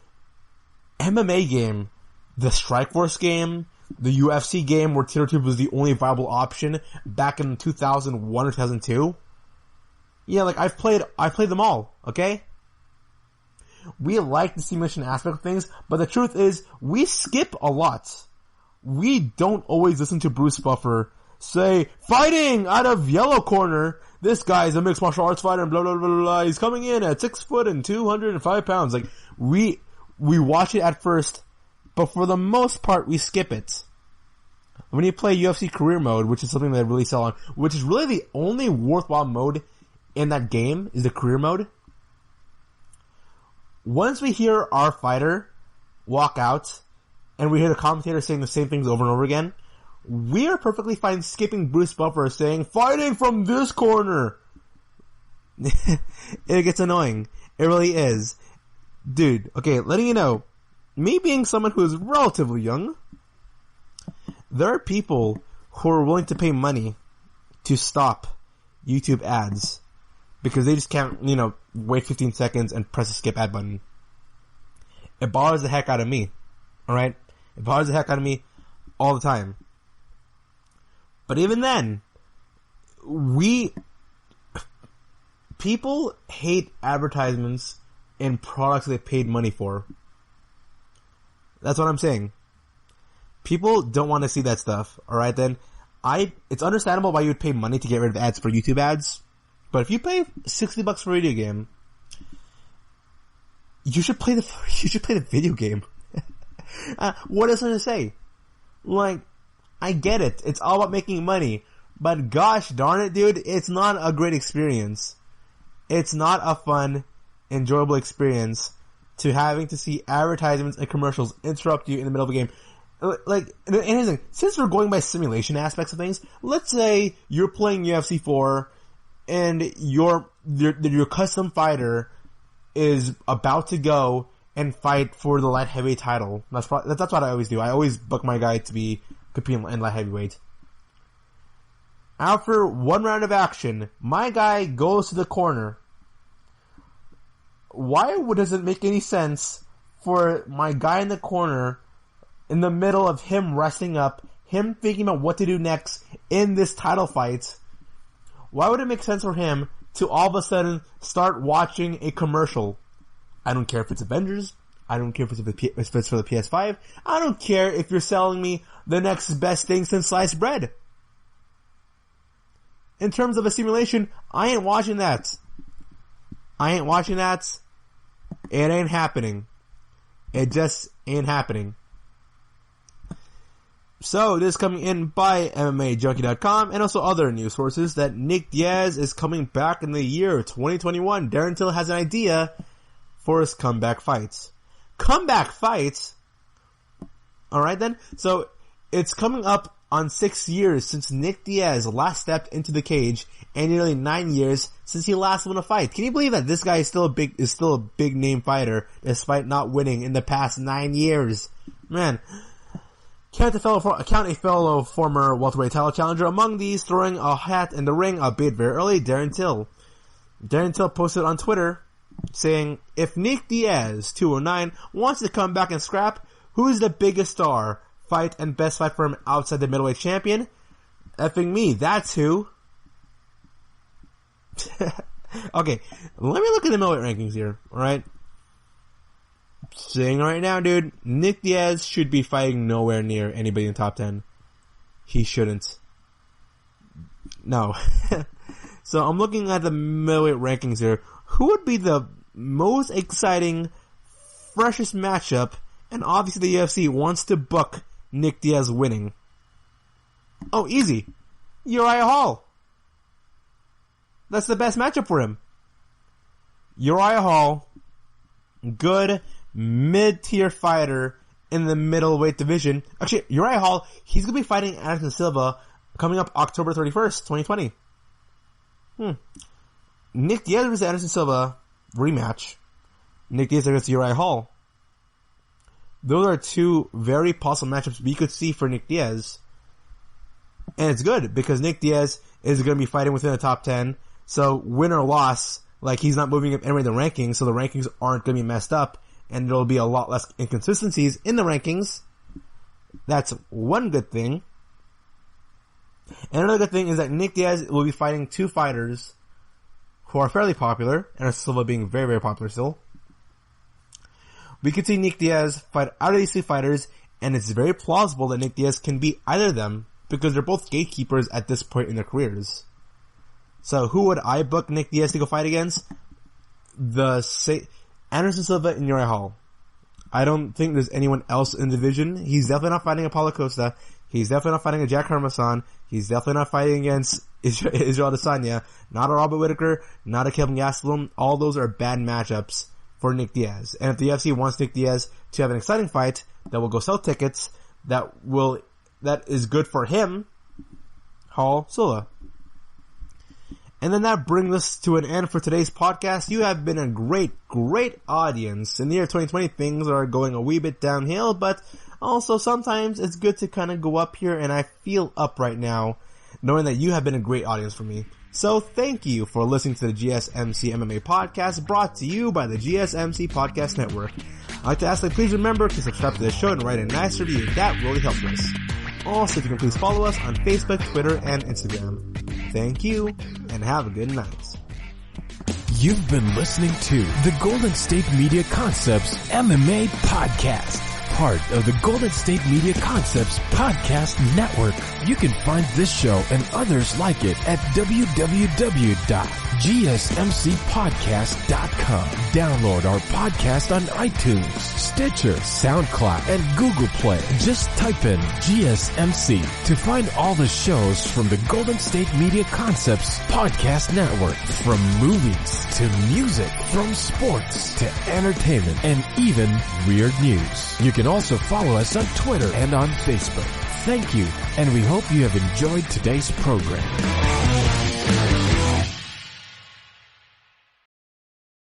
MMA game, the Strikeforce game, the UFC game where Tier 2 was the only viable option back in 2001 or 2002. Yeah, like I've played them all, okay? We like the simulation aspect of things, but the truth is, we skip a lot. We don't always listen to Bruce Buffer say, fighting out of yellow corner, this guy's a mixed martial arts fighter and blah blah blah blah, he's coming in at 6 foot and 205 pounds. Like, we watch it at first, but for the most part, we skip it. When you play UFC career mode, which is something that I really sell on, which is really the only worthwhile mode in that game, is the career mode. Once we hear our fighter walk out, and we hear the commentator saying the same things over and over again, we are perfectly fine skipping Bruce Buffer saying, fighting from this corner! It gets annoying. It really is. Dude, okay, letting you know, me being someone who is relatively young, there are people who are willing to pay money to stop YouTube ads because they just can't, wait 15 seconds and press the skip ad button. It bothers the heck out of me. Alright? It bothers the heck out of me all the time. But even then, people hate advertisements in products they paid money for. That's what I'm saying. People don't want to see that stuff. Alright then? It's understandable why you would pay money to get rid of ads for YouTube ads. But if you pay $60 for a video game, you should play the video game. What is there to say? Like, I get it. It's all about making money. But gosh darn it, dude, it's not a great experience. It's not a fun, enjoyable experience to having to see advertisements and commercials interrupt you in the middle of a game. Like, and here's the thing, since we're going by simulation aspects of things, let's say you're playing UFC 4 and your custom fighter is about to go and fight for the light heavyweight title. That's what I always do. I always book my guy to be competing in light heavyweight. After one round of action, my guy goes to the corner. Why does it make any sense for my guy in the corner, in the middle of him resting up, him thinking about what to do next in this title fight, why would it make sense for him to all of a sudden start watching a commercial? I don't care if it's Avengers. I don't care if it's for the PS5. I don't care if you're selling me the next best thing since sliced bread. In terms of a simulation, I ain't watching that. It ain't happening. It just ain't happening. So, this is coming in by MMAJunkie.com and also other news sources that Nick Diaz is coming back in the year 2021. Darren Till has an idea for his comeback fights. Comeback fights? Alright then. So, it's coming up on 6 years since Nick Diaz last stepped into the cage and nearly 9 years since he last won a fight. Can you believe that this guy is still a big name fighter despite not winning in the past 9 years? Man. Count a fellow former welterweight title challenger among these, throwing a hat in the ring, albeit very early, Darren Till. Darren Till posted on Twitter saying, if Nick Diaz, 209, wants to come back and scrap, who's the biggest star, fight, and best fight for him outside the middleweight champion? Effing me, that's who. Okay, let me look at the middleweight rankings here, alright? Saying right now, dude, Nick Diaz should be fighting nowhere near anybody in the top 10. He shouldn't. No. So I'm looking at the middleweight rankings here. Who would be the most exciting, freshest matchup? And obviously the UFC wants to book Nick Diaz winning. Oh, easy. Uriah Hall. That's the best matchup for him. Uriah Hall, good mid-tier fighter in the middleweight division. Actually, Uriah Hall, he's going to be fighting Anderson Silva coming up October 31st, 2020. Nick Diaz versus Anderson Silva rematch. Nick Diaz against Uriah Hall. Those are two very possible matchups we could see for Nick Diaz. And it's good because Nick Diaz is going to be fighting within the top 10. So win or loss, like he's not moving up anywhere in the rankings, so the rankings aren't going to be messed up. And there'll be a lot less inconsistencies in the rankings. That's one good thing. And another good thing is that Nick Diaz will be fighting two fighters who are fairly popular, and Silva being very, very popular still. We could see Nick Diaz fight out of these two fighters, and it's very plausible that Nick Diaz can beat either of them, because they're both gatekeepers at this point in their careers. So who would I book Nick Diaz to go fight against? Anderson Silva and Uriah Hall. I don't think there's anyone else in the division. He's definitely not fighting a Paulo Costa. He's definitely not fighting a Jack Hermason. He's definitely not fighting against Israel Adesanya. Not a Robert Whittaker. Not a Kelvin Gastelum. All those are bad matchups for Nick Diaz. And if the UFC wants Nick Diaz to have an exciting fight that will go sell tickets, that is good for him, Hall, Silva. And then that brings us to an end for today's podcast. You have been a great, great audience. In the year 2020, things are going a wee bit downhill, but also sometimes it's good to kind of go up here, and I feel up right now, knowing that you have been a great audience for me. So thank you for listening to the GSMC MMA podcast, brought to you by the GSMC Podcast Network. I'd like to ask that please remember to subscribe to the show and write a nice review. That really helps us. Also, if you can please follow us on Facebook, Twitter, and Instagram. Thank you, and have a good night. You've been listening to the Golden State Media Concepts MMA Podcast. part of the Golden State Media Concepts Podcast Network. You can find this show and others like it at www.gsmcpodcast.com. Download our podcast on iTunes, Stitcher, SoundCloud, and Google Play. Just type in GSMC to find all the shows from the Golden State Media Concepts Podcast Network. From movies to music, from sports to entertainment, and even weird news. You can also follow us on Twitter and on Facebook. Thank you, and we hope you have enjoyed today's program.